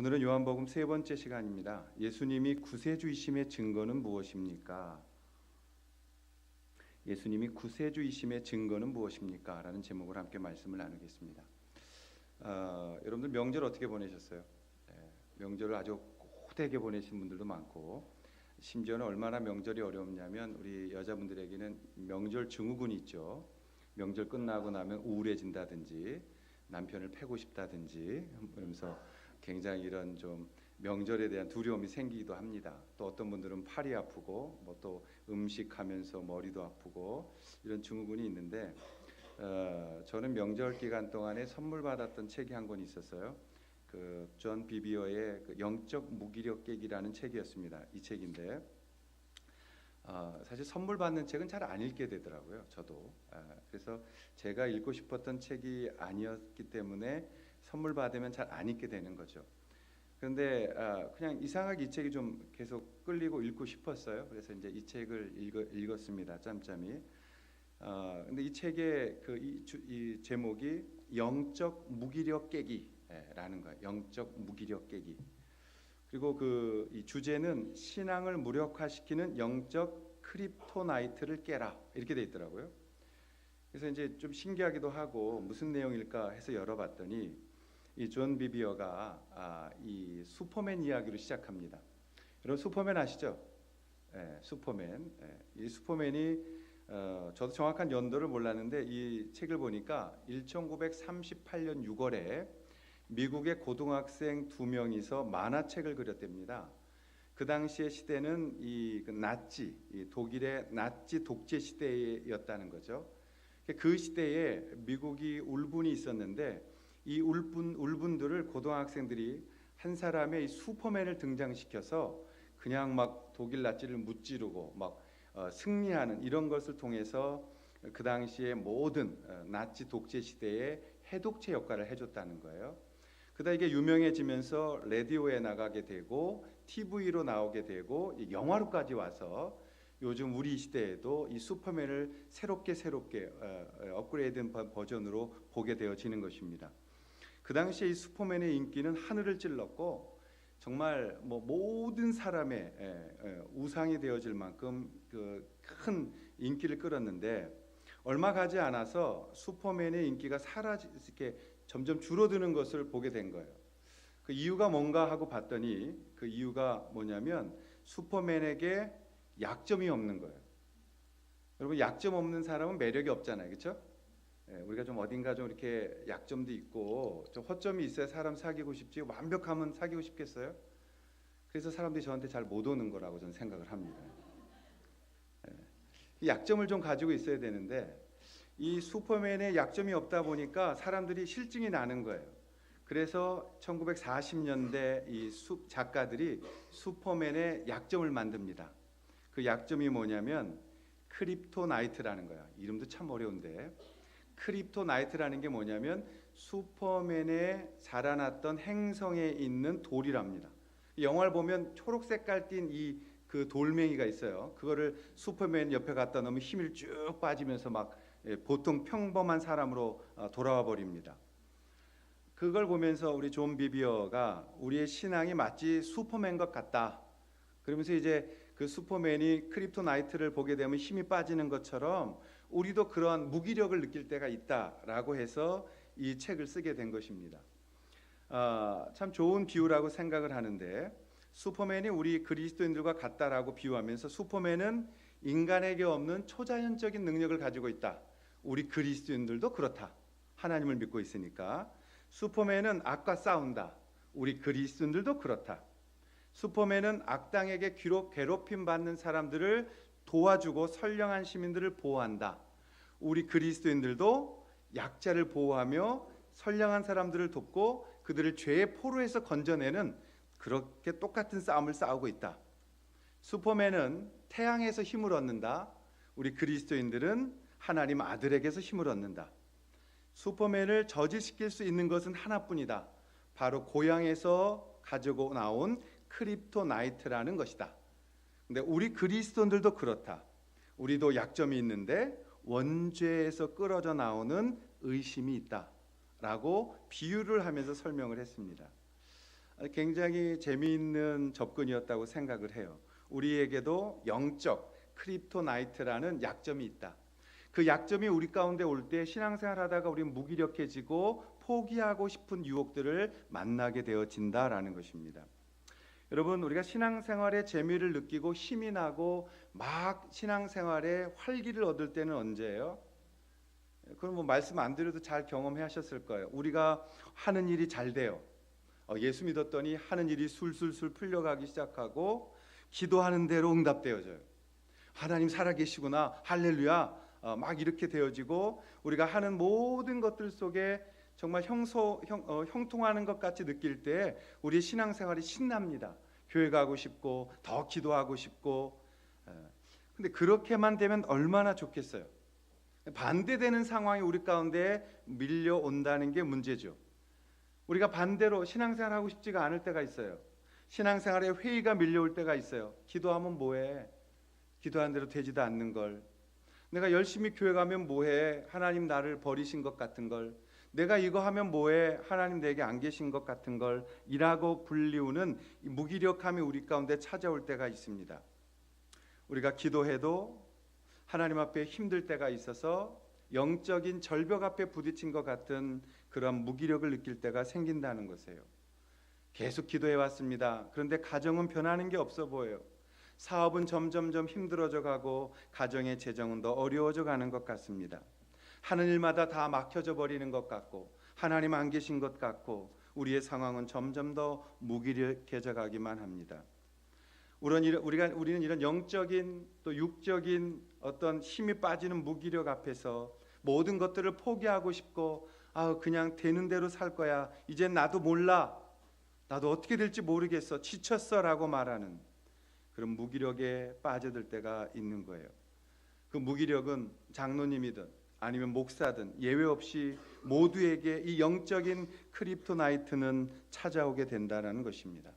오늘은 요한복음 세 번째 시간입니다. 예수님이 구세주이심의 증거는 무엇입니까? 예수님이 구세주이심의 증거는 무엇입니까? 라는 제목으로 함께 말씀을 나누겠습니다. 여러분들 명절 어떻게 보내셨어요? 명절을 아주 호되게 보내신 분들도 많고, 심지어는 얼마나 명절이 어렵냐면 우리 여자분들에게는 명절 증후군이 있죠. 명절 끝나고 나면 우울해진다든지 남편을 패고 싶다든지 그러면서 굉장히 이런 좀 명절에 대한 두려움이 생기기도 합니다. 또 어떤 분들은 팔이 아프고 뭐 또 음식하면서 머리도 아프고 이런 증후군이 있는데, 저는 명절 기간 동안에 선물 받았던 책이 한 권 있었어요. 그 존 비비어의 그 영적 무기력 깨기라는 책이었습니다. 이 책인데 사실 선물 받는 책은 잘 안 읽게 되더라고요. 저도. 그래서 제가 읽고 싶었던 책이 아니었기 때문에 선물 받으면 잘 안 읽게 되는 거죠. 그런데 그냥 이상하게 이 책이 좀 계속 끌리고 읽고 싶었어요. 그래서 이제 이 책을 읽었습니다. 짬짬이. 근데 이 책의 이 제목이 영적 무기력 깨기라는 거예요. 영적 무기력 깨기. 그리고 이 주제는 신앙을 무력화시키는 영적 크립토나이트를 깨라, 이렇게 돼 있더라고요. 그래서 이제 좀 신기하기도 하고 무슨 내용일까 해서 열어봤더니 이 존 비비어가 이 슈퍼맨 이야기로 시작합니다. 여러분 슈퍼맨 아시죠? 슈퍼맨. 이 슈퍼맨이 저도 정확한 연도를 몰랐는데 이 책을 보니까 1938년 6월에 미국의 고등학생 2명이서 만화책을 그렸답니다. 그 당시의 시대는 이 독일의 나치 독재 시대였다는 거죠. 그 시대에 미국이 울분이 있었는데 이 울분들을 고등학생들이 한 사람의 이 슈퍼맨을 등장시켜서 그냥 막 독일 나치를 무찌르고 막 승리하는 이런 것을 통해서 그 당시의 모든 나치 독재 시대의 해독체 역할을 해줬다는 거예요. 그러다 이게 유명해지면서 라디오에 나가게 되고 TV로 나오게 되고 영화로까지 와서 요즘 우리 시대에도 이 슈퍼맨을 새롭게 업그레이드된 버전으로 보게 되어지는 것입니다. 그 당시에 이 슈퍼맨의 인기는 하늘을 찔렀고 정말 뭐 모든 사람의 우상이 되어질 만큼 큰 인기를 끌었는데, 얼마 가지 않아서 슈퍼맨의 인기가 이렇게 점점 줄어드는 것을 보게 된 거예요. 그 이유가 뭔가 하고 봤더니 그 이유가 뭐냐면 슈퍼맨에게 약점이 없는 거예요. 여러분 약점 없는 사람은 매력이 없잖아요, 그렇죠? 우리가 좀 어딘가 좀 이렇게 약점도 있고 좀 허점이 있어야 사람 사귀고 싶지, 완벽하면 사귀고 싶겠어요? 그래서 사람들이 저한테 잘 못 오는 거라고 저는 생각을 합니다. 이 약점을 좀 가지고 있어야 되는데 이 슈퍼맨의 약점이 없다 보니까 사람들이 실증이 나는 거예요. 그래서 1940년대 이 작가들이 슈퍼맨의 약점을 만듭니다. 그 약점이 뭐냐면 크립토나이트라는 거야. 이름도 참 어려운데 크립토나이트라는 게 뭐냐면 슈퍼맨의 자라났던 행성에 있는 돌이랍니다. 영화를 보면 초록색깔 띤 그 돌멩이가 있어요. 그거를 슈퍼맨 옆에 갖다 놓으면 힘이 쭉 빠지면서 막 보통 평범한 사람으로 돌아와 버립니다. 그걸 보면서 우리 존 비비어가 우리의 신앙이 마치 슈퍼맨 것 같다, 그러면서 이제 그 슈퍼맨이 크립토나이트를 보게 되면 힘이 빠지는 것처럼 우리도 그러한 무기력을 느낄 때가 있다라고 해서 이 책을 쓰게 된 것입니다. 참 좋은 비유라고 생각을 하는데, 슈퍼맨이 우리 그리스도인들과 같다라고 비유하면서 슈퍼맨은 인간에게 없는 초자연적인 능력을 가지고 있다. 우리 그리스도인들도 그렇다. 하나님을 믿고 있으니까. 슈퍼맨은 악과 싸운다. 우리 그리스도인들도 그렇다. 슈퍼맨은 악당에게 괴롭힘 받는 사람들을 도와주고 선량한 시민들을 보호한다. 우리 그리스도인들도 약자를 보호하며 선량한 사람들을 돕고 그들을 죄의 포로에서 건져내는 그렇게 똑같은 싸움을 싸우고 있다. 슈퍼맨은 태양에서 힘을 얻는다. 우리 그리스도인들은 하나님 아들에게서 힘을 얻는다. 슈퍼맨을 저지시킬 수 있는 것은 하나뿐이다. 바로 고향에서 가지고 나온 크립토나이트라는 것이다. 근데 우리 그리스도인들도 그렇다. 우리도 약점이 있는데 원죄에서 끌어져 나오는 의심이 있다라고 비유를 하면서 설명을 했습니다. 굉장히 재미있는 접근이었다고 생각을 해요. 우리에게도 영적 크립토나이트라는 약점이 있다. 그 약점이 우리 가운데 올 때 신앙생활하다가 우리는 무기력해지고 포기하고 싶은 유혹들을 만나게 되어진다라는 것입니다. 여러분, 우리가 신앙생활의 재미를 느끼고 힘이 나고 막 신앙생활에 활기를 얻을 때는 언제예요? 그럼 뭐 말씀 안 드려도 잘 경험해 하셨을 거예요. 우리가 하는 일이 잘 돼요. 예수 믿었더니 하는 일이 술술술 풀려가기 시작하고 기도하는 대로 응답되어져요. 하나님 살아계시구나, 할렐루야, 막 이렇게 되어지고 우리가 하는 모든 것들 속에 정말 형통하는 것 같이 느낄 때 우리 신앙생활이 신납니다. 교회 가고 싶고 더 기도하고 싶고. 근데 그렇게만 되면 얼마나 좋겠어요. 반대되는 상황이 우리 가운데 밀려온다는 게 문제죠. 우리가 반대로 신앙생활 하고 싶지가 않을 때가 있어요. 신앙생활에 회의가 밀려올 때가 있어요. 기도하면 뭐해? 기도한 대로 되지도 않는 걸. 내가 열심히 교회 가면 뭐해? 하나님 나를 버리신 것 같은 걸. 내가 이거 하면 뭐해? 하나님 내게 안 계신 것 같은 걸. 이라고 불리우는 무기력함이 우리 가운데 찾아올 때가 있습니다. 우리가 기도해도 하나님 앞에 힘들 때가 있어서 영적인 절벽 앞에 부딪힌 것 같은 그런 무기력을 느낄 때가 생긴다는 것이에요. 계속 기도해 왔습니다. 그런데 가정은 변하는 게 없어 보여요. 사업은 점점점 힘들어져 가고 가정의 재정은 더 어려워져 가는 것 같습니다. 하는 일마다 다 막혀져 버리는 것 같고 하나님 안 계신 것 같고 우리의 상황은 점점 더 무기력해져 가기만 합니다. 우리는 이런 영적인 또 육적인 어떤 힘이 빠지는 무기력 앞에서 모든 것들을 포기하고 싶고 그냥 되는 대로 살 거야. 이젠 나도 몰라. 나도 어떻게 될지 모르겠어. 지쳤어라고 말하는 그런 무기력에 빠져들 때가 있는 거예요. 그 무기력은 장로님이든 아니면 목사든 예외 없이 모두에게 이 영적인 크립토나이트는 찾아오게 된다는 것입니다.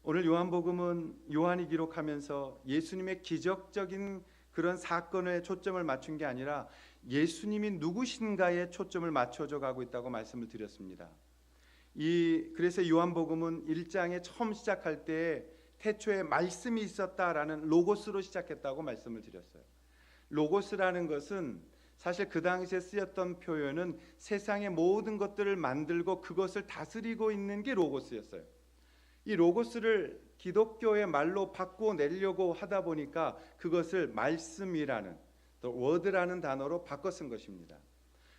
오늘 요한복음은 요한이 기록하면서 예수님의 기적적인 그런 사건에 초점을 맞춘 게 아니라 예수님이 누구신가에 초점을 맞춰져 가고 있다고 말씀을 드렸습니다. 그래서 요한복음은 1장에 처음 시작할 때 태초에 말씀이 있었다라는 로고스로 시작했다고 말씀을 드렸어요. 로고스라는 것은 사실 그 당시에 쓰였던 표현은 세상의 모든 것들을 만들고 그것을 다스리고 있는 게 로고스였어요. 이 로고스를 기독교의 말로 바꿔내려고 하다 보니까 그것을 말씀이라는 또 워드라는 단어로 바꿔 쓴 것입니다.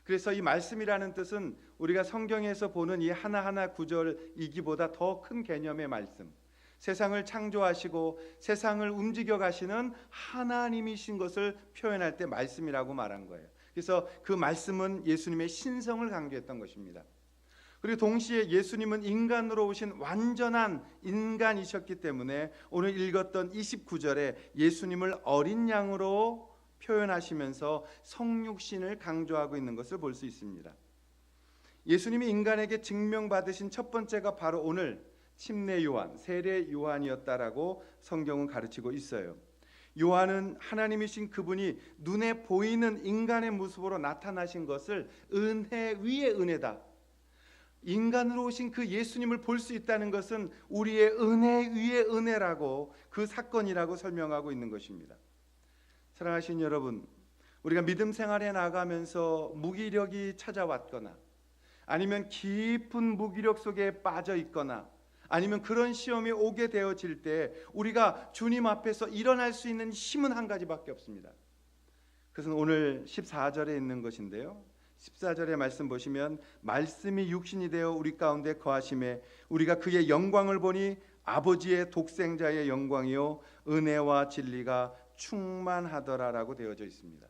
그래서 이 말씀이라는 뜻은 우리가 성경에서 보는 이 하나하나 구절이기보다 더 큰 개념의 말씀, 세상을 창조하시고 세상을 움직여 가시는 하나님이신 것을 표현할 때 말씀이라고 말한 거예요. 그래서 그 말씀은 예수님의 신성을 강조했던 것입니다. 그리고 동시에 예수님은 인간으로 오신 완전한 인간이셨기 때문에 오늘 읽었던 29절에 예수님을 어린 양으로 표현하시면서 성육신을 강조하고 있는 것을 볼 수 있습니다. 예수님이 인간에게 증명받으신 첫 번째가 바로 오늘 침례 요한, 세례 요한이었다라고 성경은 가르치고 있어요. 요한은 하나님이신 그분이 눈에 보이는 인간의 모습으로 나타나신 것을 은혜 위에 은혜다. 인간으로 오신 그 예수님을 볼 수 있다는 것은 우리의 은혜 위에 은혜라고 그 사건이라고 설명하고 있는 것입니다. 사랑하신 여러분, 우리가 믿음 생활에 나가면서 무기력이 찾아왔거나 아니면 깊은 무기력 속에 빠져 있거나 아니면 그런 시험이 오게 되어질 때 우리가 주님 앞에서 일어날 수 있는 힘은 한 가지밖에 없습니다. 그것은 오늘 14절에 있는 것인데요. 14절의 말씀 보시면 말씀이 육신이 되어 우리 가운데 거하심에 우리가 그의 영광을 보니 아버지의 독생자의 영광이요 은혜와 진리가 충만하더라라고 되어져 있습니다.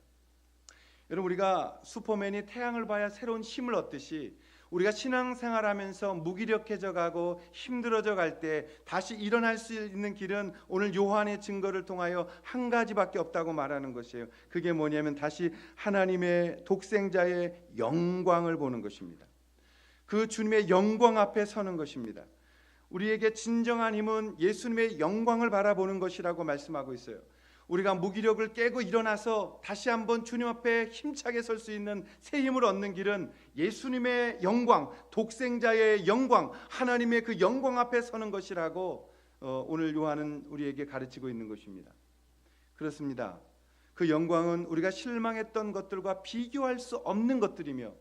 여러분, 우리가 슈퍼맨이 태양을 봐야 새로운 힘을 얻듯이 우리가 신앙생활하면서 무기력해져 가고 힘들어져 갈 때 다시 일어날 수 있는 길은 오늘 요한의 증거를 통하여 한 가지밖에 없다고 말하는 것이에요. 그게 뭐냐면 다시 하나님의 독생자의 영광을 보는 것입니다. 그 주님의 영광 앞에 서는 것입니다. 우리에게 진정한 힘은 예수님의 영광을 바라보는 것이라고 말씀하고 있어요. 우리가 무기력을 깨고 일어나서 다시 한번 주님 앞에 힘차게 설 수 있는 새 힘을 얻는 길은 예수님의 영광, 독생자의 영광, 하나님의 그 영광 앞에 서는 것이라고 오늘 요한은 우리에게 가르치고 있는 것입니다. 그렇습니다. 그 영광은 우리가 실망했던 것들과 비교할 수 없는 것들이며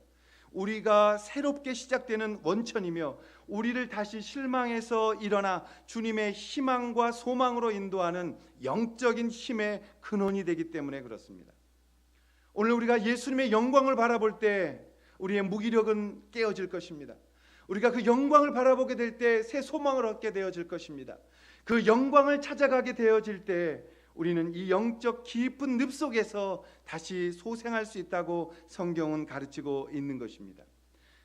우리가 새롭게 시작되는 원천이며 우리를 다시 실망해서 일어나 주님의 희망과 소망으로 인도하는 영적인 힘의 근원이 되기 때문에 그렇습니다. 오늘 우리가 예수님의 영광을 바라볼 때 우리의 무기력은 깨어질 것입니다. 우리가 그 영광을 바라보게 될 때 새 소망을 얻게 되어질 것입니다. 그 영광을 찾아가게 되어질 때 우리는 이 영적 깊은 늪 속에서 다시 소생할 수 있다고 성경은 가르치고 있는 것입니다.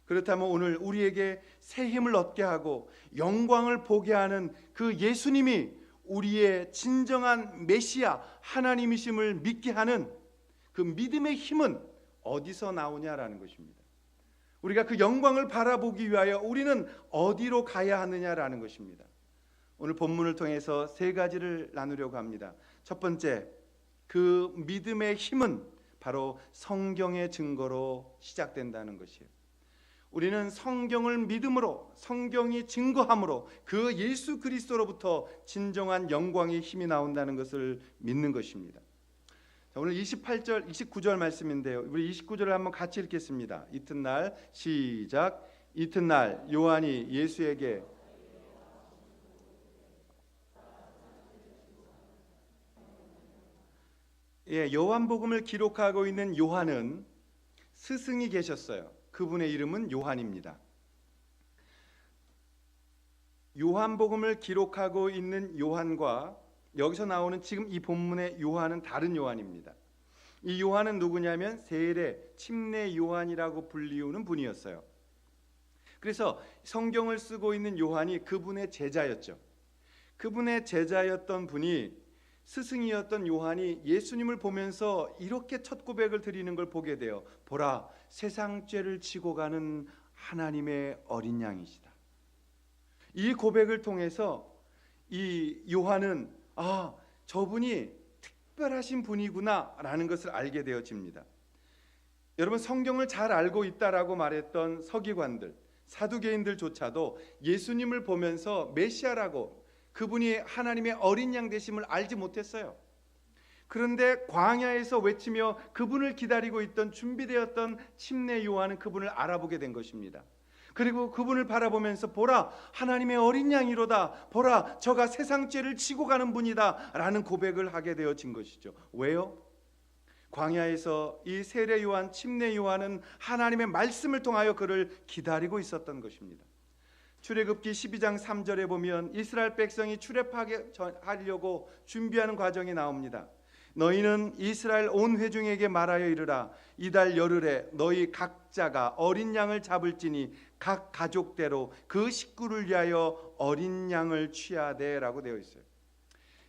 그렇다면 오늘 우리에게 새 힘을 얻게 하고 영광을 보게 하는 그 예수님이 우리의 진정한 메시아 하나님이심을 믿게 하는 그 믿음의 힘은 어디서 나오냐라는 것입니다. 우리가 그 영광을 바라보기 위하여 우리는 어디로 가야 하느냐라는 것입니다. 오늘 본문을 통해서 세 가지를 나누려고 합니다. 첫 번째, 그 믿음의 힘은 바로 성경의 증거로 시작된다는 것이에요. 우리는 성경을 믿음으로, 성경이 증거함으로 그 예수 그리스도로부터 진정한 영광의 힘이 나온다는 것을 믿는 것입니다. 자, 오늘 28절, 29절 말씀인데요. 우리 29절을 한번 같이 읽겠습니다. 이튿날 시작. 이튿날 요한이 예수에게 요한복음을 기록하고 있는 요한은 스승이 계셨어요. 그분의 이름은 요한입니다. 요한복음을 기록하고 있는 요한과 여기서 나오는 지금 이 본문의 요한은 다른 요한입니다. 이 요한은 누구냐면 세례, 침례 요한이라고 불리우는 분이었어요. 그래서 성경을 쓰고 있는 요한이 그분의 제자였죠. 그분의 제자였던 분이 스승이었던 요한이 예수님을 보면서 이렇게 첫 고백을 드리는 걸 보게 돼요. 보라, 세상 죄를 지고 가는 하나님의 어린 양이시다. 이 고백을 통해서 이 요한은 저분이 특별하신 분이구나 라는 것을 알게 되어집니다. 여러분, 성경을 잘 알고 있다라고 말했던 서기관들, 사두개인들조차도 예수님을 보면서 메시아라고, 그분이 하나님의 어린 양 되심을 알지 못했어요. 그런데 광야에서 외치며 그분을 기다리고 있던, 준비되었던 침례 요한은 그분을 알아보게 된 것입니다. 그리고 그분을 바라보면서 보라, 하나님의 어린 양이로다, 보라, 저가 세상 죄를 지고 가는 분이다 라는 고백을 하게 되어진 것이죠. 왜요? 광야에서 이 세례 요한, 침례 요한은 하나님의 말씀을 통하여 그를 기다리고 있었던 것입니다. 출애굽기 12장 3절에 보면 이스라엘 백성이 출애굽하려고 준비하는 과정이 나옵니다. 너희는 이스라엘 온 회중에게 말하여 이르라. 이달 열흘에 너희 각자가 어린 양을 잡을지니 각 가족대로 그 식구를 위하여 어린 양을 취하되 라고 되어 있어요.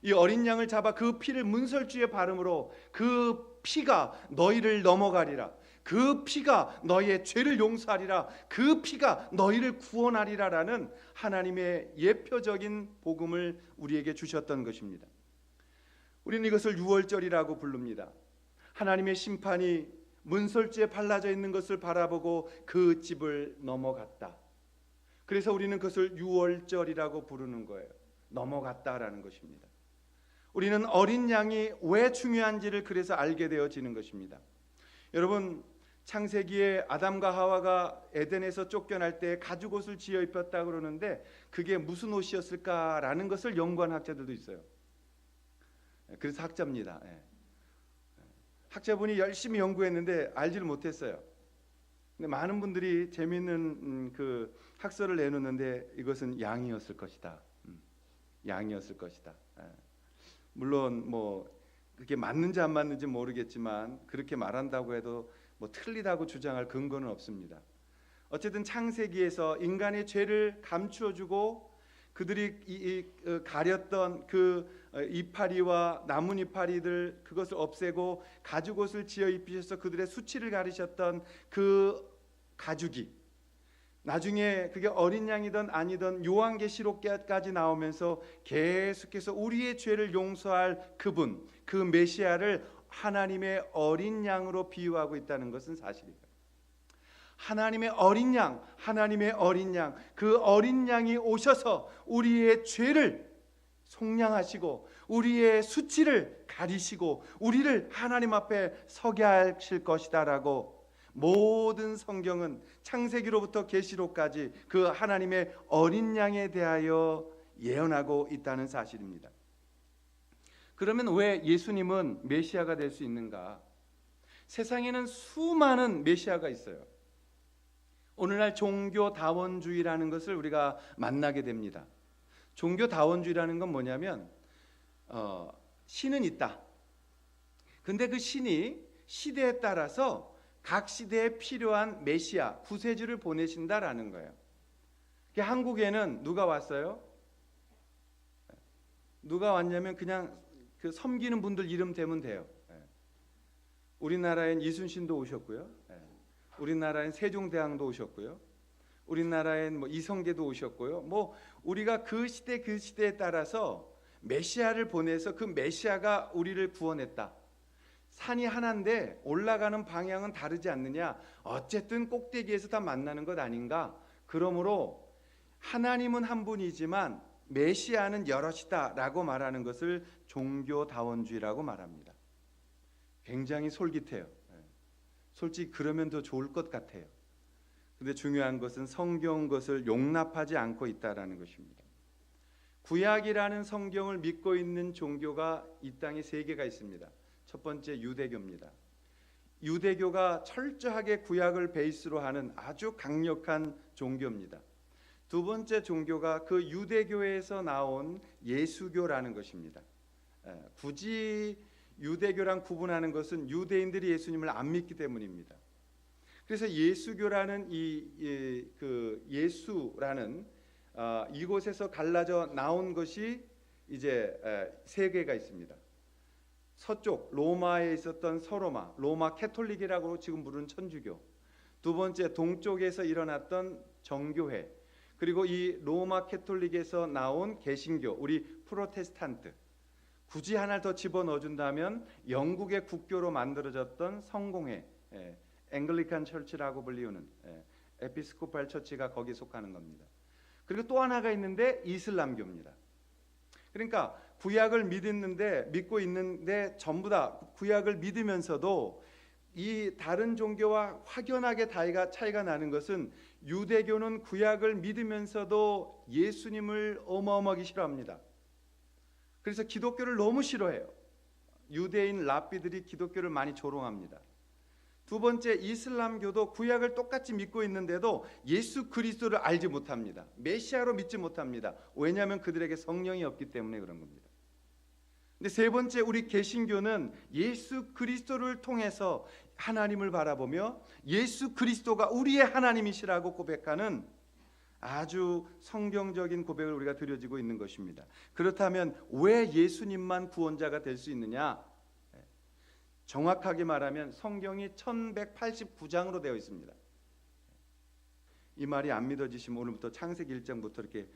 이 어린 양을 잡아 그 피를 문설주에 바름으로 그 피가 너희를 넘어가리라. 그 피가 너희의 죄를 용서하리라. 그 피가 너희를 구원하리라라는 하나님의 예표적인 복음을 우리에게 주셨던 것입니다. 우리는 이것을 유월절이라고 부릅니다. 하나님의 심판이 문설주에 발라져 있는 것을 바라보고 그 집을 넘어갔다. 그래서 우리는 그것을 유월절이라고 부르는 거예요. 넘어갔다라는 것입니다. 우리는 어린 양이 왜 중요한지를 그래서 알게 되어지는 것입니다. 여러분, 창세기에 아담과 하와가 에덴에서 쫓겨날 때 가죽옷을 지어 입혔다고 그러는데 그게 무슨 옷이었을까라는 것을 연구한 학자들도 있어요. 그래서 학자입니다. 학자분이 열심히 연구했는데 알지를 못했어요. 근데 많은 분들이 재미있는 그 학설을 내놓는데 이것은 양이었을 것이다. 양이었을 것이다. 물론 뭐 그게 맞는지 안 맞는지 모르겠지만 그렇게 말한다고 해도 뭐 틀리다고 주장할 근거는 없습니다. 어쨌든 창세기에서 인간의 죄를 감추어주고 그들이 가렸던 그 이파리와 나뭇이파리들 그것을 없애고 가죽옷을 지어 입히셔서 그들의 수치를 가리셨던 그 가죽이 나중에 그게 어린 양이든 아니든 요한계시록까지 나오면서 계속해서 우리의 죄를 용서할 그분, 그 메시아를 하나님의 어린 양으로 비유하고 있다는 것은 사실이에요. 하나님의 어린 양, 하나님의 어린 양, 그 어린 양이 오셔서 우리의 죄를 속량하시고 우리의 수치를 가리시고 우리를 하나님 앞에 서게 하실 것이다라고 모든 성경은 창세기로부터 계시록까지 그 하나님의 어린 양에 대하여 예언하고 있다는 사실입니다. 그러면 왜 예수님은 메시아가 될 수 있는가? 세상에는 수많은 메시아가 있어요. 오늘날 종교다원주의라는 것을 우리가 만나게 됩니다. 종교다원주의라는 건 뭐냐면 신은 있다. 근데 그 신이 시대에 따라서 각 시대에 필요한 메시아, 구세주를 보내신다라는 거예요. 한국에는 누가 왔어요? 누가 왔냐면 그냥 그 섬기는 분들 이름 대면 돼요. 우리나라엔 이순신도 오셨고요. 우리나라엔 세종대왕도 오셨고요. 우리나라엔 뭐 이성계도 오셨고요. 뭐 우리가 그 시대에 따라서 메시아를 보내서 그 메시아가 우리를 구원했다. 산이 하나인데 올라가는 방향은 다르지 않느냐? 어쨌든 꼭대기에서 다 만나는 것 아닌가? 그러므로 하나님은 한 분이지만 메시아는 여럿이다라고 말하는 것을 종교다원주의라고 말합니다. 굉장히 솔깃해요. 솔직히 그러면 더 좋을 것 같아요. 근데 중요한 것은 성경 것을 용납하지 않고 있다라는 것입니다. 구약이라는 성경을 믿고 있는 종교가 이 땅에 3개가 있습니다. 첫 번째 유대교입니다. 유대교가 철저하게 구약을 베이스로 하는 아주 강력한 종교입니다. 두 번째 종교가 그 유대교에서 나온 예수교라는 것입니다. 굳이 유대교랑 구분하는 것은 유대인들이 예수님을 안 믿기 때문입니다. 그래서 예수교라는 그 예수라는 이곳에서 갈라져 나온 것이 이제 3개가 있습니다. 서쪽 로마에 있었던 서로마, 로마 캐톨릭이라고 지금 부르는 천주교. 두 번째 동쪽에서 일어났던 정교회. 그리고 이 로마 캐톨릭에서 나온 개신교, 우리 프로테스탄트. 굳이 하나를 더 집어넣어 준다면 영국의 국교로 만들어졌던 성공회, 앵글리칸 처치라고 불리우는 에피스코팔 처치가 거기에 속하는 겁니다. 그리고 또 하나가 있는데 이슬람교입니다. 그러니까 구약을 믿고 있는데 전부 다 구약을 믿으면서도 이 다른 종교와 확연하게 차이가 나는 것은 유대교는 구약을 믿으면서도 예수님을 어마어마하게 싫어합니다. 그래서 기독교를 너무 싫어해요. 유대인 랍비들이 기독교를 많이 조롱합니다. 두 번째 이슬람교도 구약을 똑같이 믿고 있는데도 예수 그리스도를 알지 못합니다. 메시아로 믿지 못합니다. 왜냐하면 그들에게 성령이 없기 때문에 그런 겁니다. 근데 세 번째 우리 개신교는 예수 그리스도를 통해서 하나님을 바라보며 예수 그리스도가 우리의 하나님이시라고 고백하는 아주 성경적인 고백을 우리가 드려지고 있는 것입니다. 그렇다면 왜 예수님만 구원자가 될 수 있느냐? 정확하게 말하면 성경이 1189장으로 되어 있습니다. 이 말이 안 믿어지시면 오늘부터 창세기 1장부터 이렇게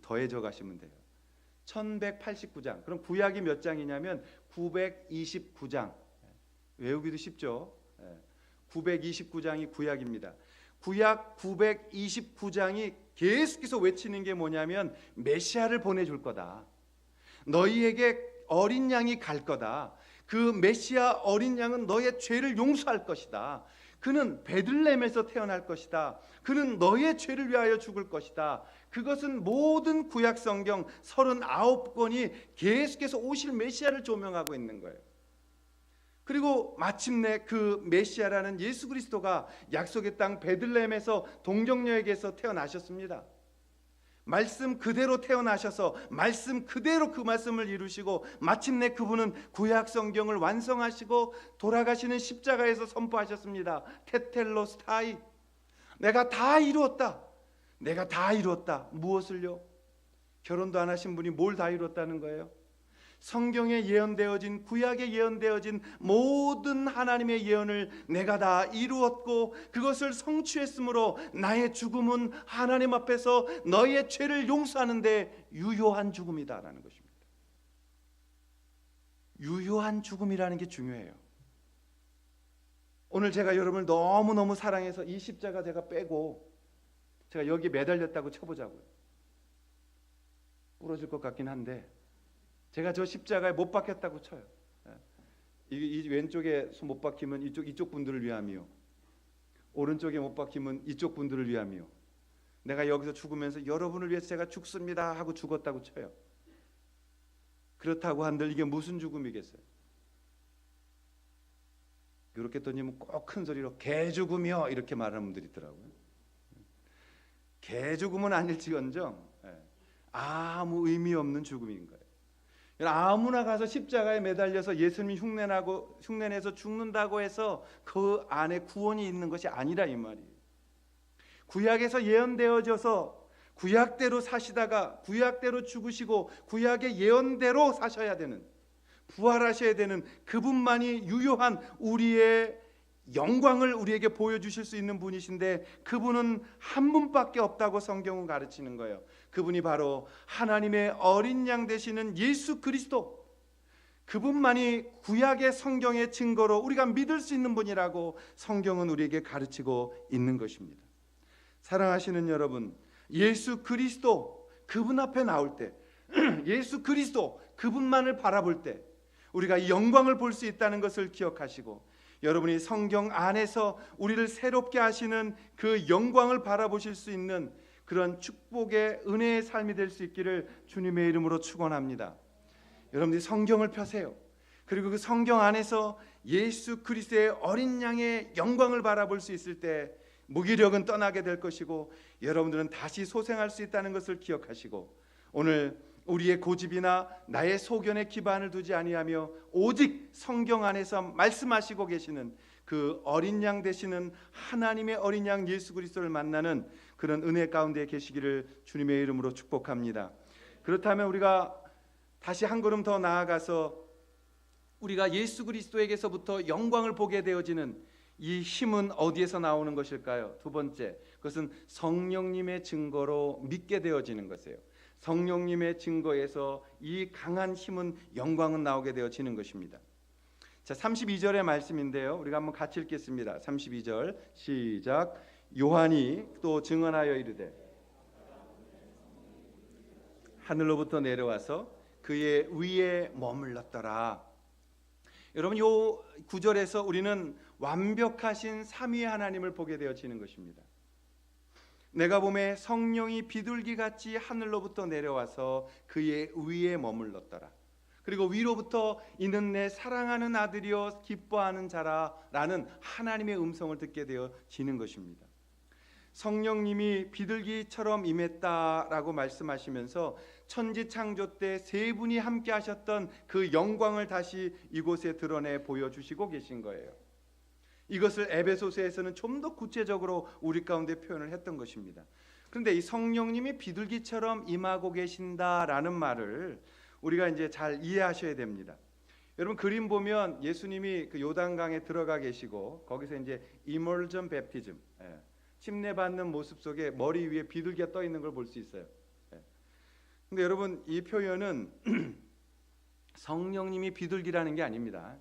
더해져 가시면 돼요. 1189장. 그럼 구약이 몇 장이냐면 929장. 외우기도 쉽죠. 929장이 구약입니다. 구약 929장이 계속해서 외치는 게 뭐냐면 메시아를 보내줄 거다. 너희에게 어린 양이 갈 거다. 그 메시아 어린 양은 너의 죄를 용서할 것이다. 그는 베들레헴에서 태어날 것이다. 그는 너의 죄를 위하여 죽을 것이다. 그것은 모든 구약 성경 39권이 계속해서 오실 메시아를 조명하고 있는 거예요. 그리고 마침내 그 메시아라는 예수 그리스도가 약속의 땅 베들레헴에서 동정녀에게서 태어나셨습니다. 말씀 그대로 태어나셔서 말씀 그대로 그 말씀을 이루시고 마침내 그분은 구약 성경을 완성하시고 돌아가시는 십자가에서 선포하셨습니다. 테텔로스타이. 내가 다 이루었다. 내가 다 이루었다. 무엇을요? 결혼도 안 하신 분이 뭘 다 이루었다는 거예요? 성경에 예언되어진, 구약에 예언되어진 모든 하나님의 예언을 내가 다 이루었고 그것을 성취했으므로 나의 죽음은 하나님 앞에서 너의 죄를 용서하는 데 유효한 죽음이다라는 것입니다. 유효한 죽음이라는 게 중요해요. 오늘 제가 여러분을 너무너무 사랑해서 이 십자가 제가 빼고 제가 여기 매달렸다고 쳐보자고요. 부러질 것 같긴 한데 제가 저 십자가에 못 박혔다고 쳐요. 이 왼쪽에 못 박히면 이쪽 분들을 위함이요, 오른쪽에 못 박히면 이쪽 분들을 위함이요, 내가 여기서 죽으면서 여러분을 위해서 제가 죽습니다 하고 죽었다고 쳐요. 그렇다고 한들 이게 무슨 죽음이겠어요? 이렇게 떠니면 꼭 큰 소리로 개죽음이요 이렇게 말하는 분들이 있더라고요. 개죽음은 아닐지언정 아무 의미 없는 죽음인 거예요. 아무나 가서 십자가에 매달려서 예수님 흉내내서 죽는다고 해서 그 안에 구원이 있는 것이 아니라 이 말이에요. 구약에서 예언되어져서 구약대로 사시다가 구약대로 죽으시고 구약의 예언대로 사셔야 되는, 부활하셔야 되는 그분만이 유효한 우리의 영광을 우리에게 보여주실 수 있는 분이신데 그분은 한 분밖에 없다고 성경은 가르치는 거예요. 그분이 바로 하나님의 어린 양 되시는 예수 그리스도, 그분만이 구약의 성경의 증거로 우리가 믿을 수 있는 분이라고 성경은 우리에게 가르치고 있는 것입니다. 사랑하시는 여러분, 예수 그리스도 그분 앞에 나올 때 예수 그리스도 그분만을 바라볼 때 우리가 이 영광을 볼 수 있다는 것을 기억하시고 여러분이 성경 안에서 우리를 새롭게 하시는 그 영광을 바라보실 수 있는 그런 축복의 은혜의 삶이 될 수 있기를 주님의 이름으로 축원합니다. 여러분들이 성경을 펴세요. 그리고 그 성경 안에서 예수 그리스도의 어린 양의 영광을 바라볼 수 있을 때 무기력은 떠나게 될 것이고 여러분들은 다시 소생할 수 있다는 것을 기억하시고 오늘 우리의 고집이나 나의 소견에 기반을 두지 아니하며 오직 성경 안에서 말씀하시고 계시는 그 어린 양 되시는 하나님의 어린 양 예수 그리스도를 만나는 그런 은혜 가운데 계시기를 주님의 이름으로 축복합니다. 그렇다면 우리가 다시 한 걸음 더 나아가서 우리가 예수 그리스도에게서부터 영광을 보게 되어지는 이 힘은 어디에서 나오는 것일까요? 두 번째, 그것은 성령님의 증거로 믿게 되어지는 것이에요. 성령님의 증거에서 이 강한 힘은, 영광은 나오게 되어지는 것입니다. 자, 32절의 말씀인데요. 우리가 한번 같이 읽겠습니다. 32절 시작. 요한이 또 증언하여 이르되 하늘로부터 내려와서 그의 위에 머물렀더라. 여러분, 요 구절에서 우리는 완벽하신 삼위 하나님을 보게 되어지는 것입니다. 내가 보매 성령이 비둘기같이 하늘로부터 내려와서 그의 위에 머물렀더라. 그리고 위로부터 이는 내 사랑하는 아들이여 기뻐하는 자라라는 하나님의 음성을 듣게 되어지는 것입니다. 성령님이 비둘기처럼 임했다라고 말씀하시면서 천지 창조 때 세 분이 함께 하셨던 그 영광을 다시 이곳에 드러내 보여주시고 계신 거예요. 이것을 에베소서에서는 좀 더 구체적으로 우리 가운데 표현을 했던 것입니다. 그런데 이 성령님이 비둘기처럼 임하고 계신다라는 말을 우리가 이제 잘 이해하셔야 됩니다. 여러분, 그림 보면 예수님이 그 요단강에 들어가 계시고 거기서 이제 이머전 베프티즘, 침례 받는 모습 속에 머리 위에 비둘기가 떠 있는 걸 볼 수 있어요. 근데 여러분, 이 표현은 성령님이 비둘기라는 게 아닙니다.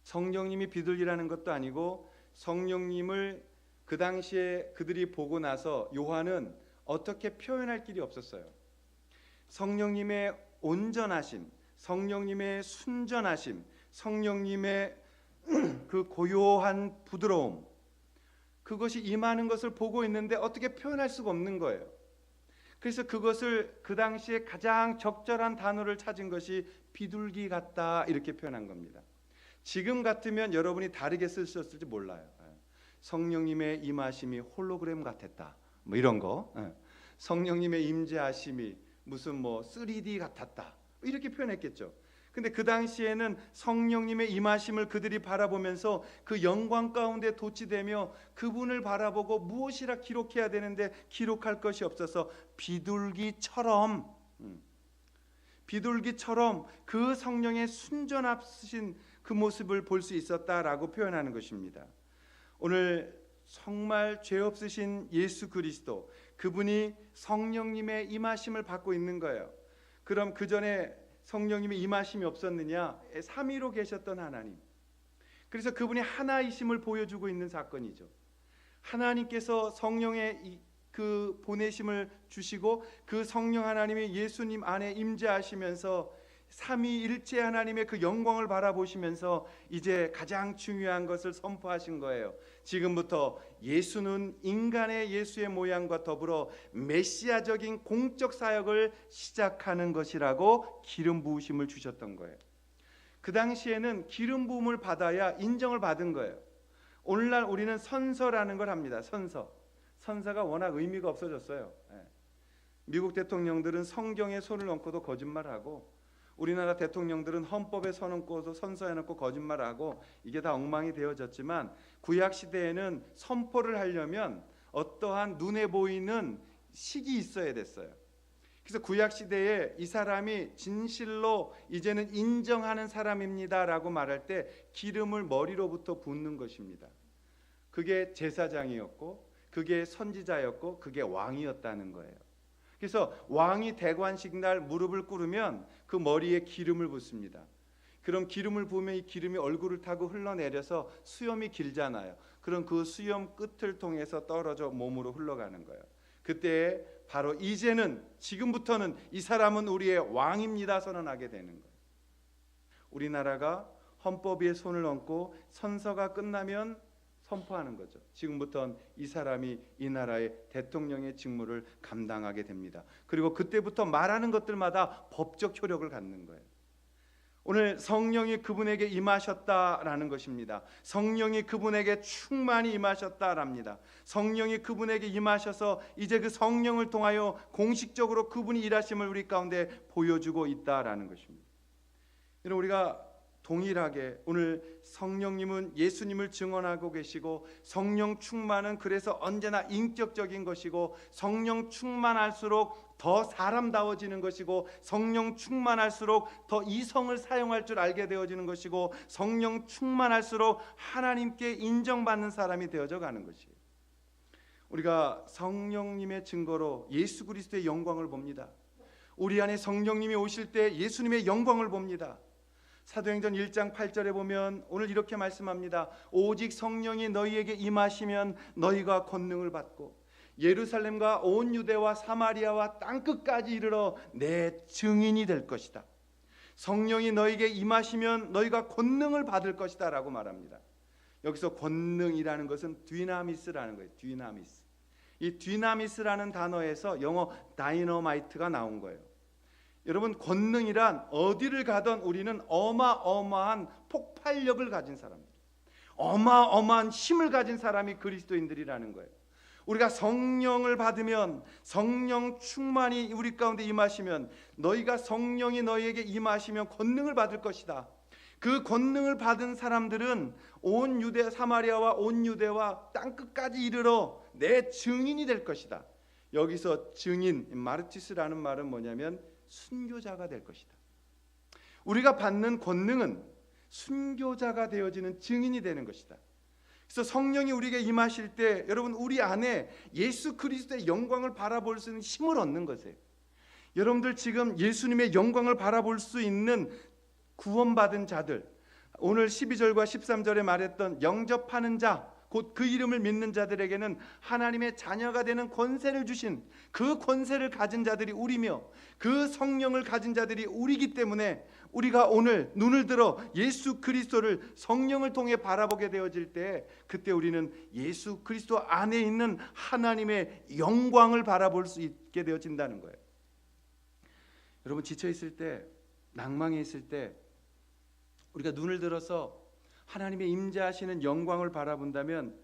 성령님이 비둘기라는 것도 아니고 성령님을 그 당시에 그들이 보고 나서 요한은 어떻게 표현할 길이 없었어요. 성령님의 온전하심, 성령님의 순전하심, 성령님의 그 고요한 부드러움, 그것이 임하는 것을 보고 있는데 어떻게 표현할 수가 없는 거예요. 그래서 그것을 그 당시에 가장 적절한 단어를 찾은 것이 비둘기 같다 이렇게 표현한 겁니다. 지금 같으면 여러분이 다르게 쓰셨을지 몰라요. 성령님의 임하심이 홀로그램 같았다, 뭐 이런 거. 성령님의 임재하심이 무슨 뭐 3D 같았다, 이렇게 표현했겠죠. 근데 그 당시에는 성령님의 임하심을 그들이 바라보면서 그 영광 가운데 도취되며 그분을 바라보고 무엇이라 기록해야 되는데 기록할 것이 없어서 비둘기처럼 비둘기처럼 그 성령의 순전하신 그 모습을 볼 수 있었다라고 표현하는 것입니다. 오늘 정말 죄 없으신 예수 그리스도, 그분이 성령님의 임하심을 받고 있는 거예요. 그럼 그 전에 성령님의 임하심이 없었느냐? 삼위로 계셨던 하나님. 그래서 그분이 하나이심을 보여주고 있는 사건이죠. 하나님께서 성령의 그 보내심을 주시고 그 성령 하나님이 예수님 안에 임재하시면서 삼위일체 하나님의 그 영광을 바라보시면서 이제 가장 중요한 것을 선포하신 거예요. 지금부터 예수는 인간의 예수의 모양과 더불어 메시아적인 공적 사역을 시작하는 것이라고 기름 부으심을 주셨던 거예요. 그 당시에는 기름 부음을 받아야 인정을 받은 거예요. 오늘날 우리는 선서라는 걸 합니다. 선서가 워낙 의미가 없어졌어요. 미국 대통령들은 성경에 손을 얹고도 거짓말하고, 우리나라 대통령들은 헌법에 손 얹고도 선서해놓고 거짓말하고, 이게 다 엉망이 되어졌지만 구약 시대에는 선포를 하려면 어떠한 눈에 보이는 식이 있어야 됐어요. 그래서 구약 시대에 이 사람이 진실로 이제는 인정하는 사람입니다라고 말할 때 기름을 머리로부터 붓는 것입니다. 그게 제사장이었고, 그게 선지자였고, 그게 왕이었다는 거예요. 그래서 왕이 대관식 날 무릎을 꿇으면 그 머리에 기름을 붓습니다. 그럼 기름을 부으면 이 기름이 얼굴을 타고 흘러내려서 수염이 길잖아요. 그럼 그 수염 끝을 통해서 떨어져 몸으로 흘러가는 거예요. 그때 바로 이제는, 지금부터는 이 사람은 우리의 왕입니다 선언하게 되는 거예요. 우리나라가 헌법 위에 손을 얹고 선서가 끝나면 선포하는 거죠. 지금부터는 이 사람이 이 나라의 대통령의 직무를 감당하게 됩니다. 그리고 그때부터 말하는 것들마다 법적 효력을 갖는 거예요. 오늘 성령이 그분에게 임하셨다라는 것입니다. 성령이 그분에게 충만히 임하셨다랍니다. 성령이 그분에게 임하셔서 이제 그 성령을 통하여 공식적으로 그분이 일하심을 우리 가운데 보여주고 있다라는 것입니다. 여러분, 우리가 동일하게 오늘 성령님은 예수님을 증언하고 계시고, 성령 충만은 그래서 언제나 인격적인 것이고, 성령 충만할수록 더 사람다워지는 것이고, 성령 충만할수록 더 이성을 사용할 줄 알게 되어지는 것이고, 성령 충만할수록 하나님께 인정받는 사람이 되어져 가는 것이에요. 우리가 성령님의 증거로 예수 그리스도의 영광을 봅니다. 우리 안에 성령님이 오실 때 예수님의 영광을 봅니다. 사도행전 1장 8절에 보면 오늘 이렇게 말씀합니다. 오직 성령이 너희에게 임하시면 너희가 권능을 받고 예루살렘과 온 유대와 사마리아와 땅끝까지 이르러 내 증인이 될 것이다. 성령이 너희에게 임하시면 너희가 권능을 받을 것이다 라고 말합니다. 여기서 권능이라는 것은 디나미스라는 거예요. 디나미스. 이 디나미스라는 단어에서 영어 다이너마이트가 나온 거예요. 여러분, 권능이란 어디를 가든 우리는 어마어마한 폭발력을 가진 사람들, 어마어마한 힘을 가진 사람이 그리스도인들이라는 거예요. 우리가 성령을 받으면, 성령 충만이 우리 가운데 임하시면, 너희가 성령이 너희에게 임하시면 권능을 받을 것이다. 그 권능을 받은 사람들은 온 유대 사마리아와 온 유대와 땅끝까지 이르러 내 증인이 될 것이다. 여기서 증인, 마르티스라는 말은 뭐냐면 순교자가 될 것이다. 우리가 받는 권능은 순교자가 되어지는 증인이 되는 것이다. 그래서 성령이 우리에게 임하실 때 여러분, 우리 안에 예수 그리스도의 영광을 바라볼 수 있는 힘을 얻는 것이에요. 여러분들 지금 예수님의 영광을 바라볼 수 있는 구원받은 자들, 오늘 12절과 13절에 말했던 영접하는 자, 곧 그 이름을 믿는 자들에게는 하나님의 자녀가 되는 권세를 주신, 그 권세를 가진 자들이 우리며 그 성령을 가진 자들이 우리기 때문에 우리가 오늘 눈을 들어 예수 그리스도를 성령을 통해 바라보게 되어질 때, 그때 우리는 예수 그리스도 안에 있는 하나님의 영광을 바라볼 수 있게 되어진다는 거예요. 여러분, 지쳐 있을 때, 낭망해 있을 때 우리가 눈을 들어서 하나님의 임재하시는 영광을 바라본다면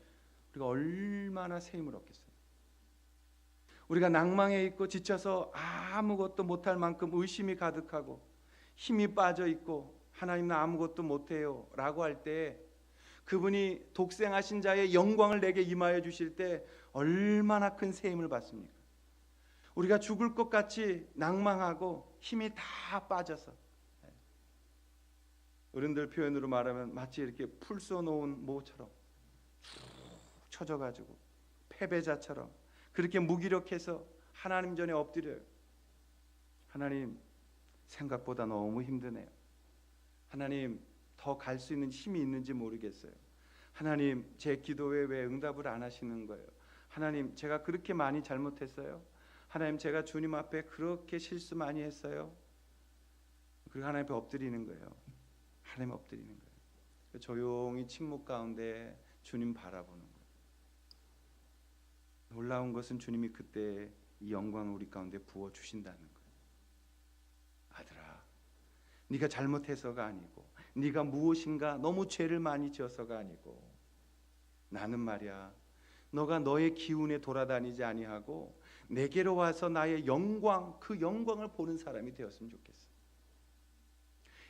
우리가 얼마나 새 힘을 얻겠어요. 우리가 낭망해 있고 지쳐서 아무것도 못할 만큼 의심이 가득하고 힘이 빠져 있고 하나님 나 아무것도 못해요 라고 할 때, 그분이 독생하신 자의 영광을 내게 임하여 주실 때 얼마나 큰 새 힘을 받습니까? 우리가 죽을 것 같이 낭망하고 힘이 다 빠져서, 어른들 표현으로 말하면 마치 이렇게 풀 쏘놓은 모처럼 쭉 처져가지고 패배자처럼 그렇게 무기력해서 하나님 전에 엎드려요. 하나님, 생각보다 너무 힘드네요. 하나님, 더 갈 수 있는 힘이 있는지 모르겠어요. 하나님, 제 기도에 왜 응답을 안 하시는 거예요? 하나님, 제가 그렇게 많이 잘못했어요? 하나님, 제가 주님 앞에 그렇게 실수 많이 했어요? 그리고 하나님 앞에 엎드리는 거예요. 하나님 엎드리는 거예요. 조용히 침묵 가운데 주님 바라보는 거예요. 놀라운 것은 주님이 그때 이 영광을 우리 가운데 부어주신다는 거예요. 아들아, 네가 잘못해서가 아니고, 네가 무엇인가 너무 죄를 많이 지어서가 아니고, 나는 말이야, 너가 너의 기운에 돌아다니지 아니하고 내게로 와서 나의 영광, 그 영광을 보는 사람이 되었으면 좋겠어.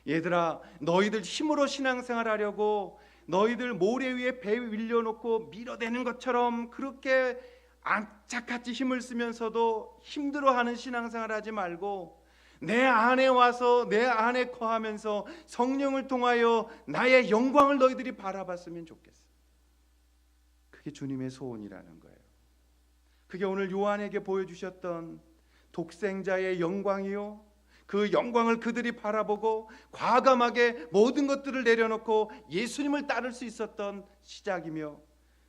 얘들아, 너희들 힘으로 신앙생활 하려고 너희들 모래 위에 배 밀려놓고 밀어대는 것처럼 그렇게 악착같이 힘을 쓰면서도 힘들어하는 신앙생활 하지 말고, 내 안에 와서 내 안에 거하면서 성령을 통하여 나의 영광을 너희들이 바라봤으면 좋겠어. 그게 주님의 소원이라는 거예요. 그게 오늘 요한에게 보여주셨던 독생자의 영광이요, 그 영광을 그들이 바라보고 과감하게 모든 것들을 내려놓고 예수님을 따를 수 있었던 시작이며,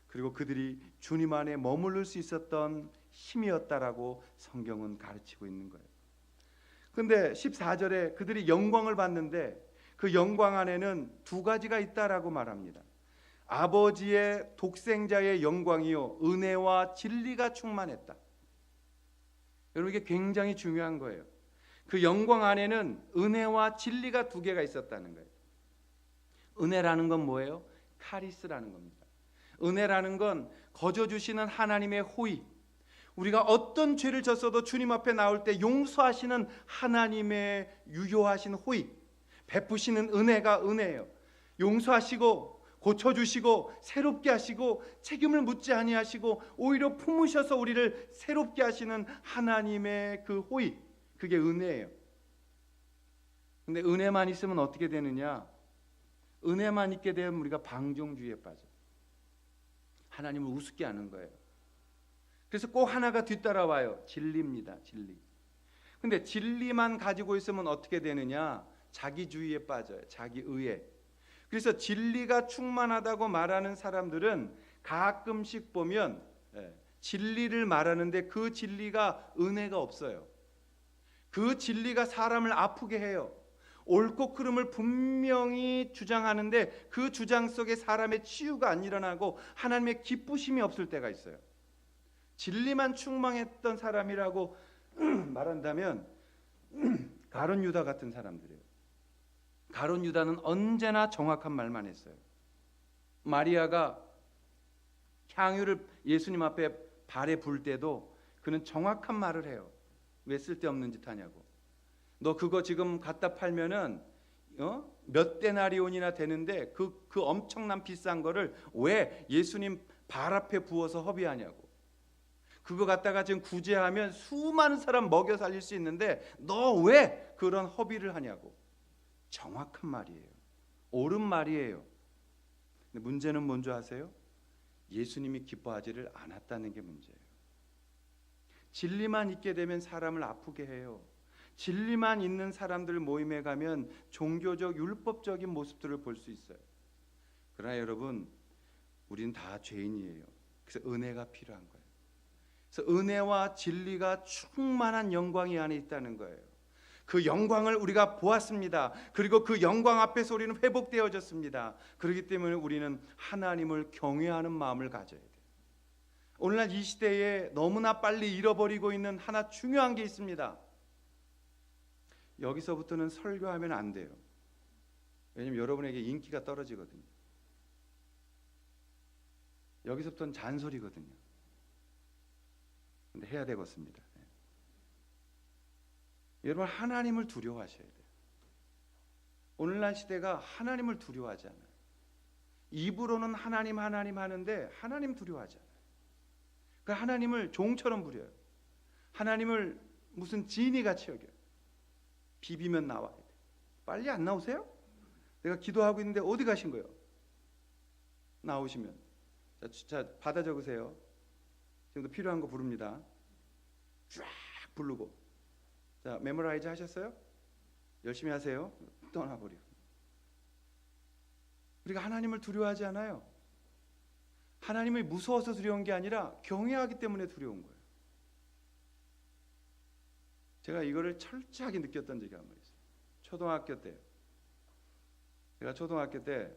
그리고 그들이 주님 안에 머무를 수 있었던 힘이었다라고 성경은 가르치고 있는 거예요. 근데 14절에 그들이 영광을 봤는데 그 영광 안에는 두 가지가 있다라고 말합니다. 아버지의 독생자의 영광이요, 은혜와 진리가 충만했다. 여러분, 이게 굉장히 중요한 거예요. 그 영광 안에는 은혜와 진리가 두 개가 있었다는 거예요. 은혜라는 건 뭐예요? 카리스라는 겁니다. 은혜라는 건 거저 주시는 하나님의 호의, 우리가 어떤 죄를 졌어도 주님 앞에 나올 때 용서하시는 하나님의 유효하신 호의, 베푸시는 은혜가 은혜예요. 용서하시고 고쳐주시고 새롭게 하시고 책임을 묻지 아니하시고 오히려 품으셔서 우리를 새롭게 하시는 하나님의 그 호의, 그게 은혜예요. 근데 은혜만 있으면 어떻게 되느냐? 은혜만 있게 되면 우리가 방종주의에 빠져. 하나님을 우습게 하는 거예요. 그래서 꼭 하나가 뒤따라와요. 진리입니다. 진리. 근데 진리만 가지고 있으면 어떻게 되느냐? 자기주의에 빠져요. 자기의에. 그래서 진리가 충만하다고 말하는 사람들은 가끔씩 보면 진리를 말하는데 그 진리가 은혜가 없어요. 그 진리가 사람을 아프게 해요. 옳고 그름을 분명히 주장하는데 그 주장 속에 사람의 치유가 안 일어나고 하나님의 기쁘심이 없을 때가 있어요. 진리만 충만했던 사람이라고 말한다면 가룟 유다 같은 사람들이에요. 가룟 유다는 언제나 정확한 말만 했어요. 마리아가 향유를 예수님 앞에 발에 불 때도 그는 정확한 말을 해요. 왜 쓸데없는 짓 하냐고. 너 그거 지금 갖다 팔면은 몇 데나리온이나 되는데 그 엄청난 비싼 거를 왜 예수님 발 앞에 부어서 허비하냐고. 그거 갖다가 지금 구제하면 수많은 사람 먹여 살릴 수 있는데 너 왜 그런 허비를 하냐고. 정확한 말이에요. 옳은 말이에요. 근데 문제는 뭔지 아세요? 예수님이 기뻐하지를 않았다는 게 문제예요. 진리만 있게 되면 사람을 아프게 해요. 진리만 있는 사람들 모임에 가면 종교적 율법적인 모습들을 볼 수 있어요. 그러나 여러분, 우리는 다 죄인이에요. 그래서 은혜가 필요한 거예요. 그래서 은혜와 진리가 충만한 영광이 안에 있다는 거예요. 그 영광을 우리가 보았습니다. 그리고 그 영광 앞에서 우리는 회복되어졌습니다. 그렇기 때문에 우리는 하나님을 경외하는 마음을 가져야 돼요. 오늘날 이 시대에 너무나 빨리 잃어버리고 있는 하나 중요한 게 있습니다. 여기서부터는 설교하면 안 돼요. 왜냐하면 여러분에게 인기가 떨어지거든요. 여기서부터는 잔소리거든요. 근데 해야 되겠습니다. 여러분, 하나님을 두려워하셔야 돼요. 오늘날 시대가 하나님을 두려워하지 않아요. 입으로는 하나님 하나님 하는데 하나님 두려워하지 않아요. 그러니까 하나님을 종처럼 부려요. 하나님을 무슨 지니같이 여겨요. 비비면 나와야 돼. 빨리 안 나오세요? 내가 기도하고 있는데 어디 가신 거예요? 나오시면. 자, 받아 적으세요. 지금도 필요한 거 부릅니다. 쫙 부르고. 자, 메모라이즈 하셨어요? 열심히 하세요. 떠나버려. 우리가 하나님을 두려워하지 않아요. 하나님이 무서워서 두려운 게 아니라 경외하기 때문에 두려운 거예요. 제가 이거를 철저하게 느꼈던 적이 한 번 있어요. 초등학교 때. 제가 초등학교 때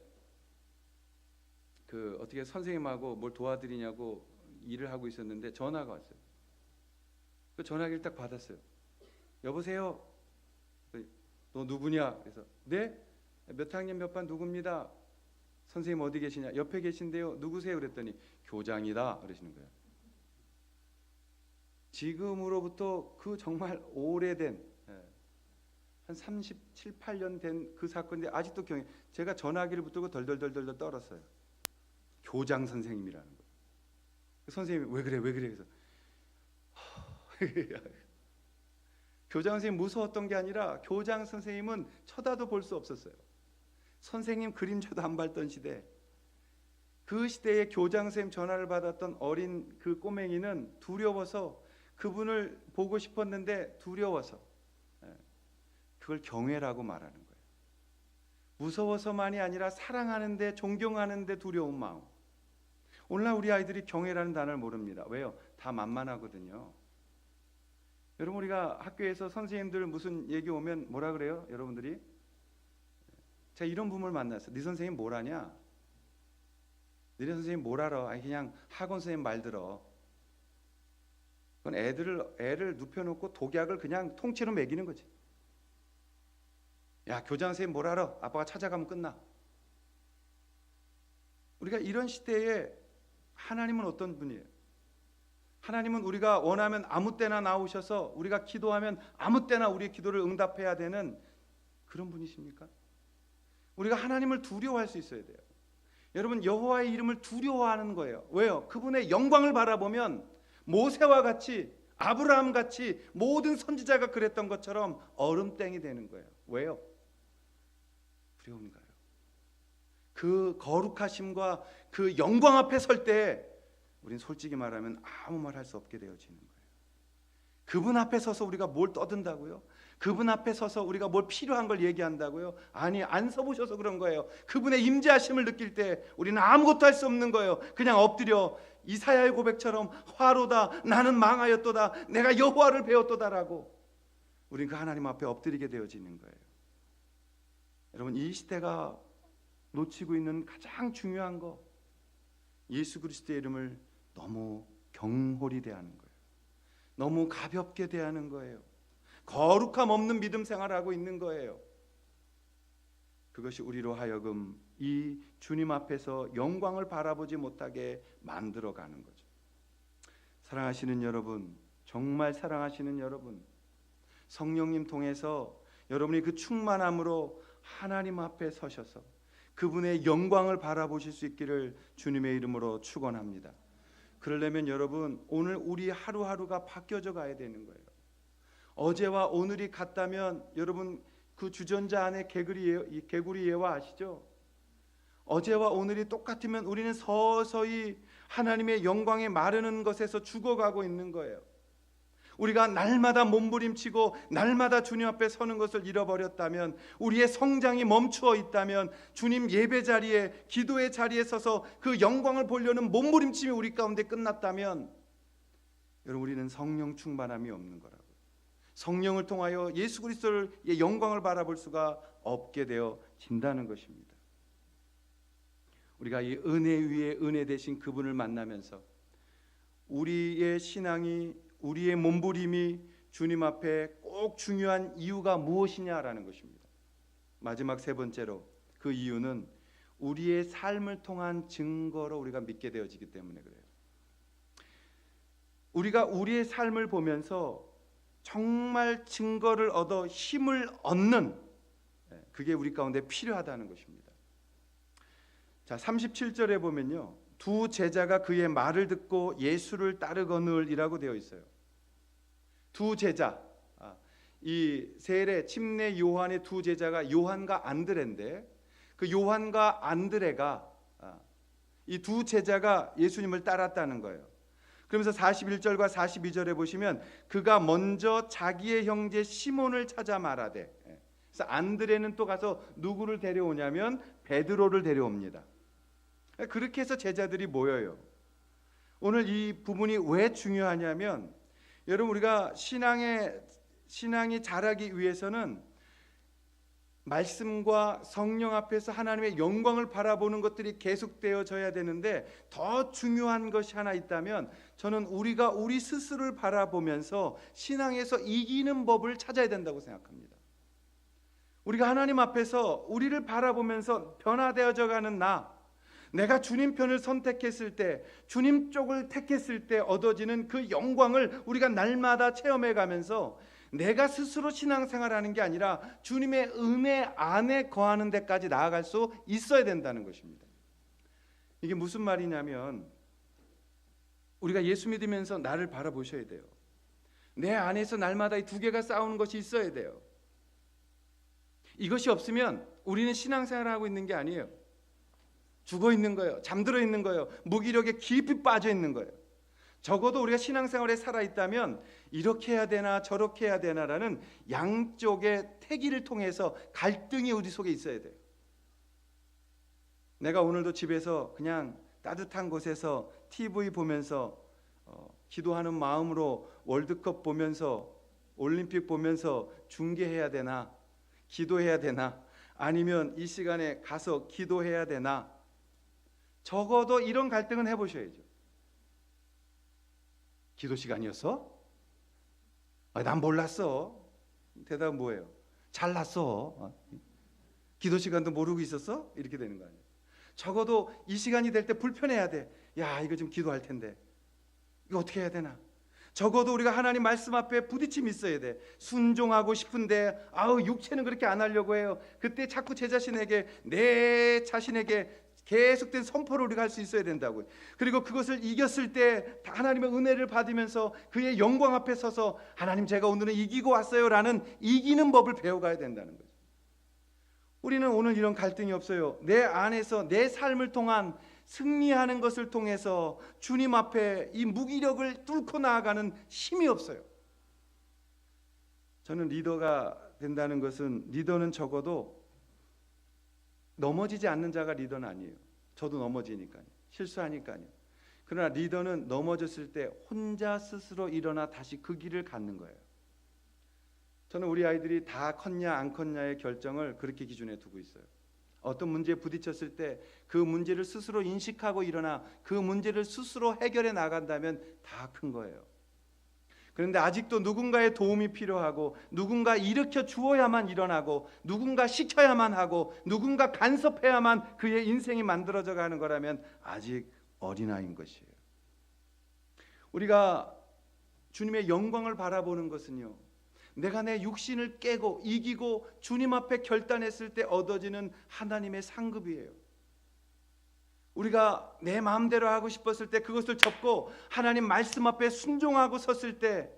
어떻게 선생님하고 뭘 도와드리냐고 일을 하고 있었는데 전화가 왔어요. 그 전화기를 딱 받았어요. 여보세요? 너 누구냐? 그래서 네? 몇 학년 몇 반 누굽니다. 선생님 어디 계시냐? 옆에 계신데요. 누구세요? 그랬더니 교장이다 그러시는 거예요. 지금으로부터 그 정말 오래된 한 37, 8년 된 그 사건인데 아직도 제가 전화기를 붙들고 덜덜덜덜 떨었어요. 교장 선생님이라는 거예요. 그 선생님이 왜 그래 그래서 교장 선생님 무서웠던 게 아니라 교장 선생님은 쳐다도 볼 수 없었어요. 선생님 그림자도 안 밟던 시대, 그 시대에 교장 선생님 전화를 받았던 어린 그 꼬맹이는 두려워서 그분을 보고 싶었는데 두려워서 그걸 경외라고 말하는 거예요. 무서워서만이 아니라 사랑하는데 존경하는데 두려운 마음. 오늘날 우리 아이들이 경외라는 단어를 모릅니다. 왜요? 다 만만하거든요. 여러분 우리가 학교에서 선생님들 무슨 얘기 오면 뭐라 그래요? 여러분들이? 제가 이런 분을 만났어요. 네 선생님 뭘 하냐? 너네 선생님 뭘 알아? 아니 그냥 학원 선생님 말 들어. 그건 애를 눕혀놓고 독약을 그냥 통째로 먹이는 거지. 야 교장 선생님 뭘 알아? 아빠가 찾아가면 끝나. 우리가 이런 시대에 하나님은 어떤 분이에요? 하나님은 우리가 원하면 아무 때나 나오셔서 우리가 기도하면 아무 때나 우리의 기도를 응답해야 되는 그런 분이십니까? 우리가 하나님을 두려워할 수 있어야 돼요. 여러분 여호와의 이름을 두려워하는 거예요. 왜요? 그분의 영광을 바라보면 모세와 같이 아브라함 같이 모든 선지자가 그랬던 것처럼 얼음땡이 되는 거예요. 왜요? 두려움인가요? 그 거룩하심과 그 영광 앞에 설 때 우린 솔직히 말하면 아무 말 할 수 없게 되어지는 거예요. 그분 앞에 서서 우리가 뭘 떠든다고요? 그분 앞에 서서 우리가 뭘 필요한 걸 얘기한다고요? 아니 안 서보셔서 그런 거예요. 그분의 임재하심을 느낄 때 우리는 아무것도 할 수 없는 거예요. 그냥 엎드려 이사야의 고백처럼 화로다 나는 망하였도다 내가 여호와를 배웠도다라고 우리는 그 하나님 앞에 엎드리게 되어지는 거예요. 여러분 이 시대가 놓치고 있는 가장 중요한 거, 예수 그리스도의 이름을 너무 경홀히 대하는 거예요. 너무 가볍게 대하는 거예요. 거룩함 없는 믿음 생활하고 있는 거예요. 그것이 우리로 하여금 이 주님 앞에서 영광을 바라보지 못하게 만들어가는 거죠. 사랑하시는 여러분, 정말 사랑하시는 여러분, 성령님 통해서 여러분이 그 충만함으로 하나님 앞에 서셔서 그분의 영광을 바라보실 수 있기를 주님의 이름으로 축원합니다. 그러려면 여러분 오늘 우리 하루하루가 바뀌어져 가야 되는 거예요. 어제와 오늘이 같다면 여러분 그 주전자 안에 개구리 예화 아시죠? 어제와 오늘이 똑같으면 우리는 서서히 하나님의 영광에 마르는 것에서 죽어가고 있는 거예요. 우리가 날마다 몸부림치고 날마다 주님 앞에 서는 것을 잃어버렸다면, 우리의 성장이 멈추어 있다면, 주님 예배 자리에 기도의 자리에 서서 그 영광을 보려는 몸부림침이 우리 가운데 끝났다면 여러분 우리는 성령 충만함이 없는 거라고. 성령을 통하여 예수 그리스도의 영광을 바라볼 수가 없게 되어진다는 것입니다. 우리가 이 은혜 위에 은혜 되신 그분을 만나면서 우리의 신앙이, 우리의 몸부림이 주님 앞에 꼭 중요한 이유가 무엇이냐라는 것입니다. 마지막 세 번째로 그 이유는 우리의 삶을 통한 증거로 우리가 믿게 되어지기 때문에 그래요. 우리가 우리의 삶을 보면서 정말 증거를 얻어 힘을 얻는, 그게 우리 가운데 필요하다는 것입니다. 자, 37절에 보면요, 두 제자가 그의 말을 듣고 예수를 따르거늘이라고 되어 있어요. 두 제자, 이 세례 침례 요한의 두 제자가 요한과 안드레인데, 그 요한과 안드레가 이 두 제자가 예수님을 따랐다는 거예요. 그러면서 41절과 42절에 보시면 그가 먼저 자기의 형제 시몬을 찾아 말하되, 그래서 안드레는 또 가서 누구를 데려오냐면 베드로를 데려옵니다. 그렇게 해서 제자들이 모여요. 오늘 이 부분이 왜 중요하냐면, 여러분, 우리가 신앙이 자라기 위해서는 말씀과 성령 앞에서 하나님의 영광을 바라보는 것들이 계속되어져야 되는데, 더 중요한 것이 하나 있다면 저는 우리가 우리 스스로를 바라보면서 신앙에서 이기는 법을 찾아야 된다고 생각합니다. 우리가 하나님 앞에서 우리를 바라보면서 변화되어져 가는 내가 주님 편을 선택했을 때, 주님 쪽을 택했을 때 얻어지는 그 영광을 우리가 날마다 체험해 가면서 내가 스스로 신앙생활하는 게 아니라 주님의 은혜 안에 거하는 데까지 나아갈 수 있어야 된다는 것입니다. 이게 무슨 말이냐면, 우리가 예수 믿으면서 나를 바라보셔야 돼요. 내 안에서 날마다 이 두 개가 싸우는 것이 있어야 돼요. 이것이 없으면 우리는 신앙생활을 하고 있는 게 아니에요. 죽어 있는 거예요. 잠들어 있는 거예요. 무기력에 깊이 빠져 있는 거예요. 적어도 우리가 신앙생활에 살아있다면 이렇게 해야 되나 저렇게 해야 되나라는 양쪽의 태기를 통해서 갈등이 우리 속에 있어야 돼요. 내가 오늘도 집에서 그냥 따뜻한 곳에서 TV 보면서 기도하는 마음으로 월드컵 보면서 올림픽 보면서 중계해야 되나, 기도해야 되나, 아니면 이 시간에 가서 기도해야 되나, 적어도 이런 갈등은 해보셔야죠. 기도 시간이었어? 난 몰랐어. 대답은 뭐예요? 잘났어. 기도 시간도 모르고 있었어? 이렇게 되는 거 아니에요. 적어도 이 시간이 될 때 불편해야 돼. 야, 이거 좀 기도할 텐데 이거 어떻게 해야 되나. 적어도 우리가 하나님 말씀 앞에 부딪힘이 있어야 돼. 순종하고 싶은데 육체는 그렇게 안 하려고 해요. 그때 자꾸 제 자신에게 계속된 선포를 우리가 할 수 있어야 된다고요. 그리고 그것을 이겼을 때 하나님의 은혜를 받으면서 그의 영광 앞에 서서 하나님, 제가 오늘은 이기고 왔어요 라는 이기는 법을 배워가야 된다는 거죠. 우리는 오늘 이런 갈등이 없어요. 내 안에서 내 삶을 통한 승리하는 것을 통해서 주님 앞에 이 무기력을 뚫고 나아가는 힘이 없어요. 저는 리더가 된다는 것은, 리더는 적어도 넘어지지 않는 자가 리더는 아니에요. 저도 넘어지니까요. 실수하니까요. 그러나 리더는 넘어졌을 때 혼자 스스로 일어나 다시 그 길을 갖는 거예요. 저는 우리 아이들이 다 컸냐 안 컸냐의 결정을 그렇게 기준에 두고 있어요. 어떤 문제에 부딪혔을 때 그 문제를 스스로 인식하고 일어나 그 문제를 스스로 해결해 나간다면 다 큰 거예요. 그런데 아직도 누군가의 도움이 필요하고, 누군가 일으켜 주어야만 일어나고, 누군가 시켜야만 하고, 누군가 간섭해야만 그의 인생이 만들어져 가는 거라면 아직 어린아이인 것이에요. 우리가 주님의 영광을 바라보는 것은요, 내가 내 육신을 깨고 이기고 주님 앞에 결단했을 때 얻어지는 하나님의 상급이에요. 우리가 내 마음대로 하고 싶었을 때 그것을 접고 하나님 말씀 앞에 순종하고 섰을 때,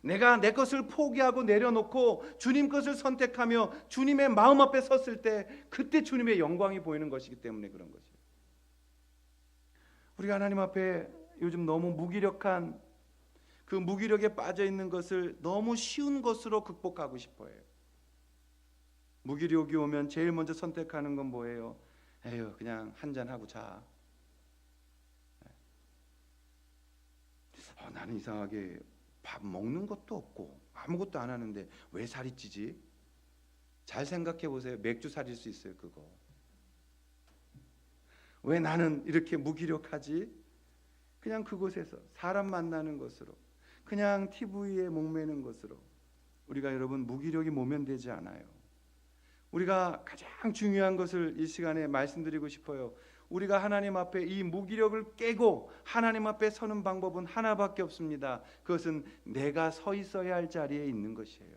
내가 내 것을 포기하고 내려놓고 주님 것을 선택하며 주님의 마음 앞에 섰을 때, 그때 주님의 영광이 보이는 것이기 때문에 그런 것이에요. 우리가 하나님 앞에 요즘 너무 무기력한 그 무기력에 빠져 있는 것을 너무 쉬운 것으로 극복하고 싶어 해요. 무기력이 오면 제일 먼저 선택하는 건 뭐예요? 에휴, 그냥 한잔 하고 자. 나는 이상하게 밥 먹는 것도 없고 아무것도 안 하는데 왜 살이 찌지? 잘 생각해 보세요. 맥주 살일 수 있어요, 그거. 왜 나는 이렇게 무기력하지? 그냥 그곳에서 사람 만나는 것으로, 그냥 TV에 목매는 것으로 우리가, 여러분, 무기력이 모면되지 않아요. 우리가 가장 중요한 것을 이 시간에 말씀드리고 싶어요. 우리가 하나님 앞에 이 무기력을 깨고 하나님 앞에 서는 방법은 하나밖에 없습니다. 그것은 내가 서 있어야 할 자리에 있는 것이에요.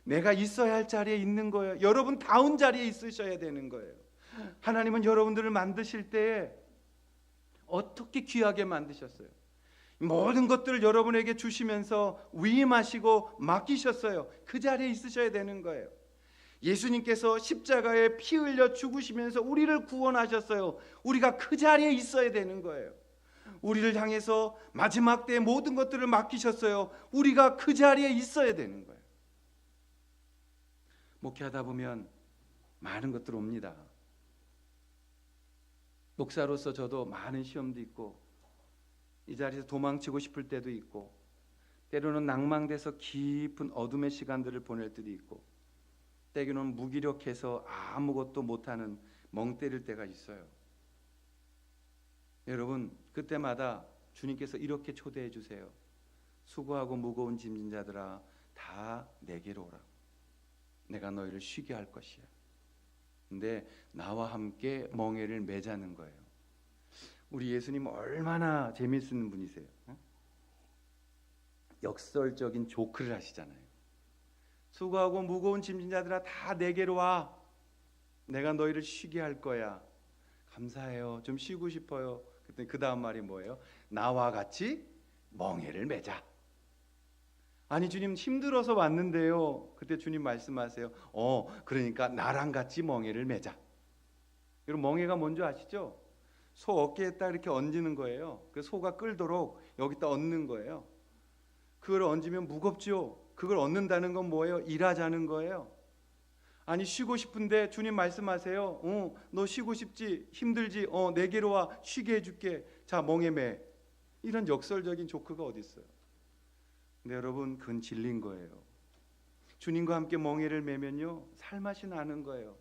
내가 있어야 할 자리에 있는 거예요. 여러분 다운 자리에 있으셔야 되는 거예요. 하나님은 여러분들을 만드실 때에 어떻게 귀하게 만드셨어요? 모든 것들을 여러분에게 주시면서 위임하시고 맡기셨어요. 그 자리에 있으셔야 되는 거예요. 예수님께서 십자가에 피 흘려 죽으시면서 우리를 구원하셨어요. 우리가 그 자리에 있어야 되는 거예요. 우리를 향해서 마지막 때의 모든 것들을 맡기셨어요. 우리가 그 자리에 있어야 되는 거예요. 목회하다 보면 많은 것들 옵니다. 목사로서 저도 많은 시험도 있고 이 자리에서 도망치고 싶을 때도 있고 때로는 낭망돼서 깊은 어둠의 시간들을 보낼 때도 있고 때로는 무기력해서 아무것도 못하는 멍 때릴 때가 있어요. 여러분 그때마다 주님께서 이렇게 초대해 주세요. 수고하고 무거운 짐진 자들아 다 내게로 오라. 내가 너희를 쉬게 할 것이야. 근데 나와 함께 멍에를 매자는 거예요. 우리 예수님 얼마나 재미있는 분이세요. 역설적인 조크를 하시잖아요. 수고하고 무거운 짐진 자들아 다 내게로 와. 내가 너희를 쉬게 할 거야. 감사해요. 좀 쉬고 싶어요. 그때 그 다음 말이 뭐예요? 나와 같이 멍에를 매자. 아니 주님 힘들어서 왔는데요. 그때 주님 말씀하세요. 그러니까 나랑 같이 멍에를 매자. 여러분 멍에가 뭔지 아시죠? 소 어깨에 딱 이렇게 얹는 거예요. 그 소가 끌도록 여기다 얹는 거예요. 그걸 얹으면 무겁죠. 그걸 얹는다는 건 뭐예요? 일하자는 거예요. 아니 쉬고 싶은데 주님 말씀하세요. 너 쉬고 싶지? 힘들지? 내게로 와. 쉬게 해줄게. 자 멍에 매. 이런 역설적인 조크가 어디 있어요? 근데 여러분 그건 진리인 거예요. 주님과 함께 멍에를 매면요 살맛이 나는 거예요.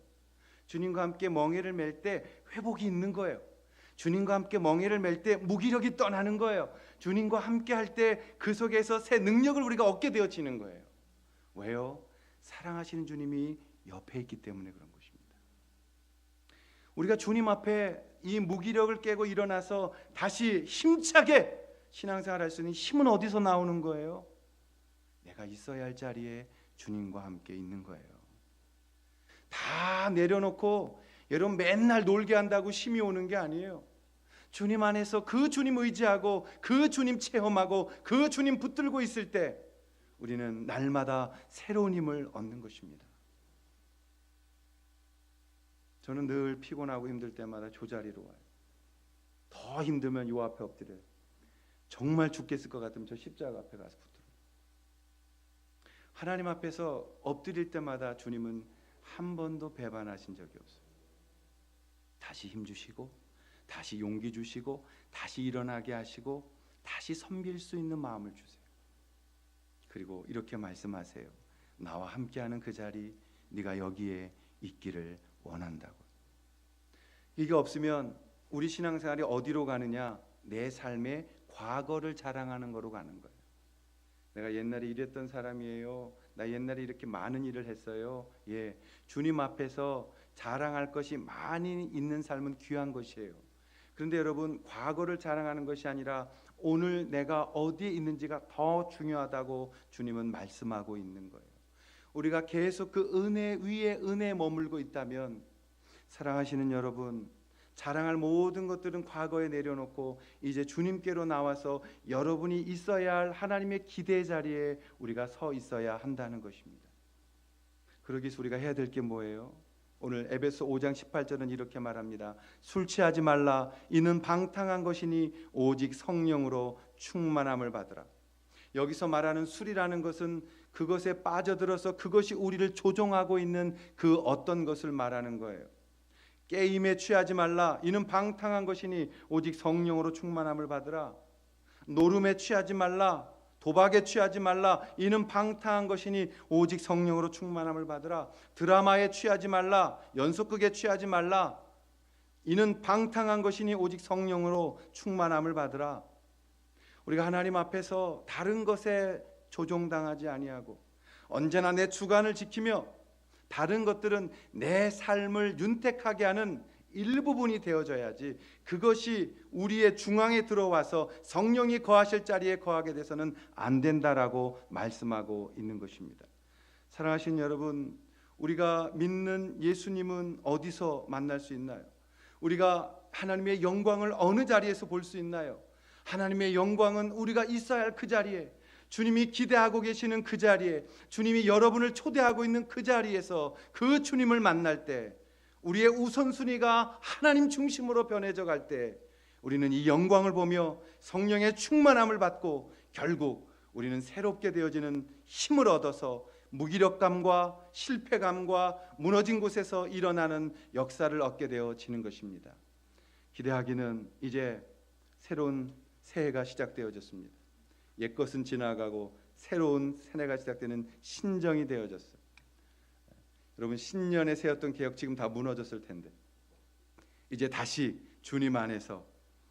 주님과 함께 멍에를 맬 때 회복이 있는 거예요. 주님과 함께 멍에를 맬 때 무기력이 떠나는 거예요. 주님과 함께 할 때 그 속에서 새 능력을 우리가 얻게 되어지는 거예요. 왜요? 사랑하시는 주님이 옆에 있기 때문에 그런 것입니다. 우리가 주님 앞에 이 무기력을 깨고 일어나서 다시 힘차게 신앙생활 할 수 있는 힘은 어디서 나오는 거예요? 내가 있어야 할 자리에 주님과 함께 있는 거예요. 다 내려놓고 여러분 맨날 놀게 한다고 힘이 오는 게 아니에요. 주님 안에서 그 주님 의지하고 그 주님 체험하고 그 주님 붙들고 있을 때 우리는 날마다 새로운 힘을 얻는 것입니다. 저는 늘 피곤하고 힘들 때마다 저 자리로 와요. 더 힘들면 요 앞에 엎드려요. 정말 죽겠을 것 같으면 저 십자가 앞에 가서 붙들어요. 하나님 앞에서 엎드릴 때마다 주님은 한 번도 배반하신 적이 없어요. 다시 힘 주시고 다시 용기 주시고 다시 일어나게 하시고 다시 섬길 수 있는 마음을 주세요. 그리고 이렇게 말씀하세요. 나와 함께하는 그 자리 네가 여기에 있기를 원한다고. 이게 없으면 우리 신앙생활이 어디로 가느냐? 내 삶의 과거를 자랑하는 거로 가는 거예요. 내가 옛날에 이랬던 사람이에요. 나 옛날에 이렇게 많은 일을 했어요. 예, 주님 앞에서 자랑할 것이 많이 있는 삶은 귀한 것이에요. 그런데 여러분 과거를 자랑하는 것이 아니라 오늘 내가 어디에 있는지가 더 중요하다고 주님은 말씀하고 있는 거예요. 우리가 계속 그 은혜 위에 은혜에 머물고 있다면 사랑하시는 여러분 자랑할 모든 것들은 과거에 내려놓고 이제 주님께로 나와서 여러분이 있어야 할 하나님의 기대 자리에 우리가 서 있어야 한다는 것입니다. 그러기 위해서 우리가 해야 될 게 뭐예요? 오늘 에베소 5장 18절은 이렇게 말합니다. 술 취하지 말라. 이는 방탕한 것이니 오직 성령으로 충만함을 받으라. 여기서 말하는 술이라는 것은 그것에 빠져들어서 그것이 우리를 조종하고 있는 그 어떤 것을 말하는 거예요. 게임에 취하지 말라. 이는 방탕한 것이니 오직 성령으로 충만함을 받으라. 노름에 취하지 말라. 도박에 취하지 말라. 이는 방탕한 것이니 오직 성령으로 충만함을 받으라. 드라마에 취하지 말라. 연속극에 취하지 말라. 이는 방탕한 것이니 오직 성령으로 충만함을 받으라. 우리가 하나님 앞에서 다른 것에 조종당하지 아니하고 언제나 내 주관을 지키며 다른 것들은 내 삶을 윤택하게 하는 일부분이 되어져야지 그것이 우리의 중앙에 들어와서 성령이 거하실 자리에 거하게 돼서는 안 된다라고 말씀하고 있는 것입니다. 사랑하시는 여러분, 우리가 믿는 예수님은 어디서 만날 수 있나요? 우리가 하나님의 영광을 어느 자리에서 볼 수 있나요? 하나님의 영광은 우리가 있어야 할 그 자리에, 주님이 기대하고 계시는 그 자리에, 주님이 여러분을 초대하고 있는 그 자리에서 그 주님을 만날 때, 우리의 우선순위가 하나님 중심으로 변해져 갈 때 우리는 이 영광을 보며 성령의 충만함을 받고 결국 우리는 새롭게 되어지는 힘을 얻어서 무기력감과 실패감과 무너진 곳에서 일어나는 역사를 얻게 되어지는 것입니다. 기대하기는 이제 새로운 새해가 시작되어졌습니다. 옛것은 지나가고 새로운 새해가 시작되는 신정이 되어졌어요. 여러분, 신년에 세웠던 계획 지금 다 무너졌을 텐데 이제 다시 주님 안에서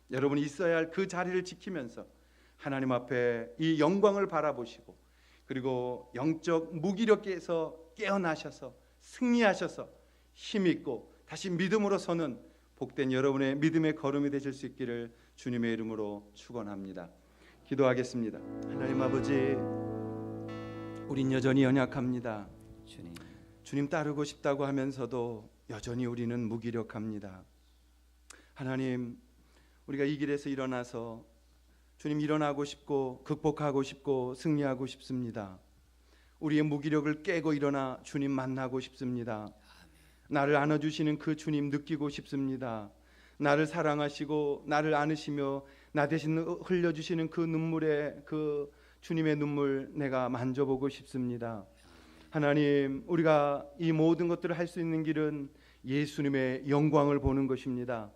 여러분이 있어야 할 그 자리를 지키면서 하나님 앞에 이 영광을 바라보시고, 그리고 영적 무기력에서 깨어나셔서 승리하셔서 힘있고 다시 믿음으로 서는 복된 여러분의 믿음의 걸음이 되실 수 있기를 주님의 이름으로 축원합니다. 기도하겠습니다. 하나님 아버지, 우린 여전히 연약합니다. 주님 따르고 싶다고 하면서도 여전히 우리는 무기력합니다. 하나님, 우리가 이 길에서 일어나서 주님 일어나고 싶고 극복하고 싶고 승리하고 싶습니다. 우리의 무기력을 깨고 일어나 주님 만나고 싶습니다. 나를 안아주시는 그 주님 느끼고 싶습니다. 나를 사랑하시고 나를 안으시며 나 대신 흘려주시는 그 눈물의 그 주님의 눈물 내가 만져보고 싶습니다. 하나님, 우리가 이 모든 것들을 할 수 있는 길은 예수님의 영광을 보는 것입니다.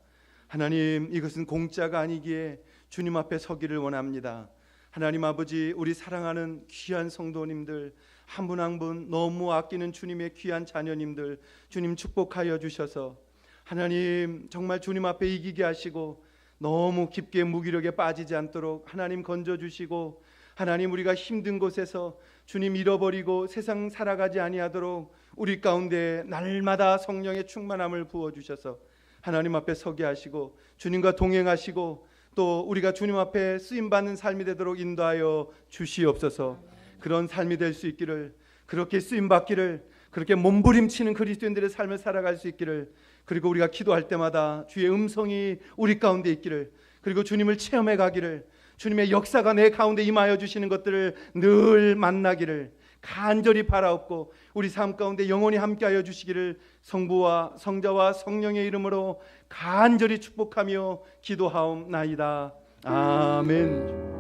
하나님, 이것은 공짜가 아니기에 주님 앞에 서기를 원합니다. 하나님 아버지, 우리 사랑하는 귀한 성도님들 한 분 한 분 너무 아끼는 주님의 귀한 자녀님들 주님 축복하여 주셔서 하나님 정말 주님 앞에 이기게 하시고 너무 깊게 무기력에 빠지지 않도록 하나님 건져주시고, 하나님 우리가 힘든 곳에서 주님 잃어버리고 세상 살아가지 아니하도록 우리 가운데 날마다 성령의 충만함을 부어주셔서 하나님 앞에 서게 하시고 주님과 동행하시고 또 우리가 주님 앞에 쓰임받는 삶이 되도록 인도하여 주시옵소서. 그런 삶이 될 수 있기를, 그렇게 쓰임받기를, 그렇게 몸부림치는 그리스도인들의 삶을 살아갈 수 있기를, 그리고 우리가 기도할 때마다 주의 음성이 우리 가운데 있기를, 그리고 주님을 체험해 가기를, 주님의 역사가 내 가운데 임하여 주시는 것들을 늘 만나기를 간절히 바라옵고 우리 삶 가운데 영원히 함께하여 주시기를 성부와 성자와 성령의 이름으로 간절히 축복하며 기도하옵나이다. 아멘.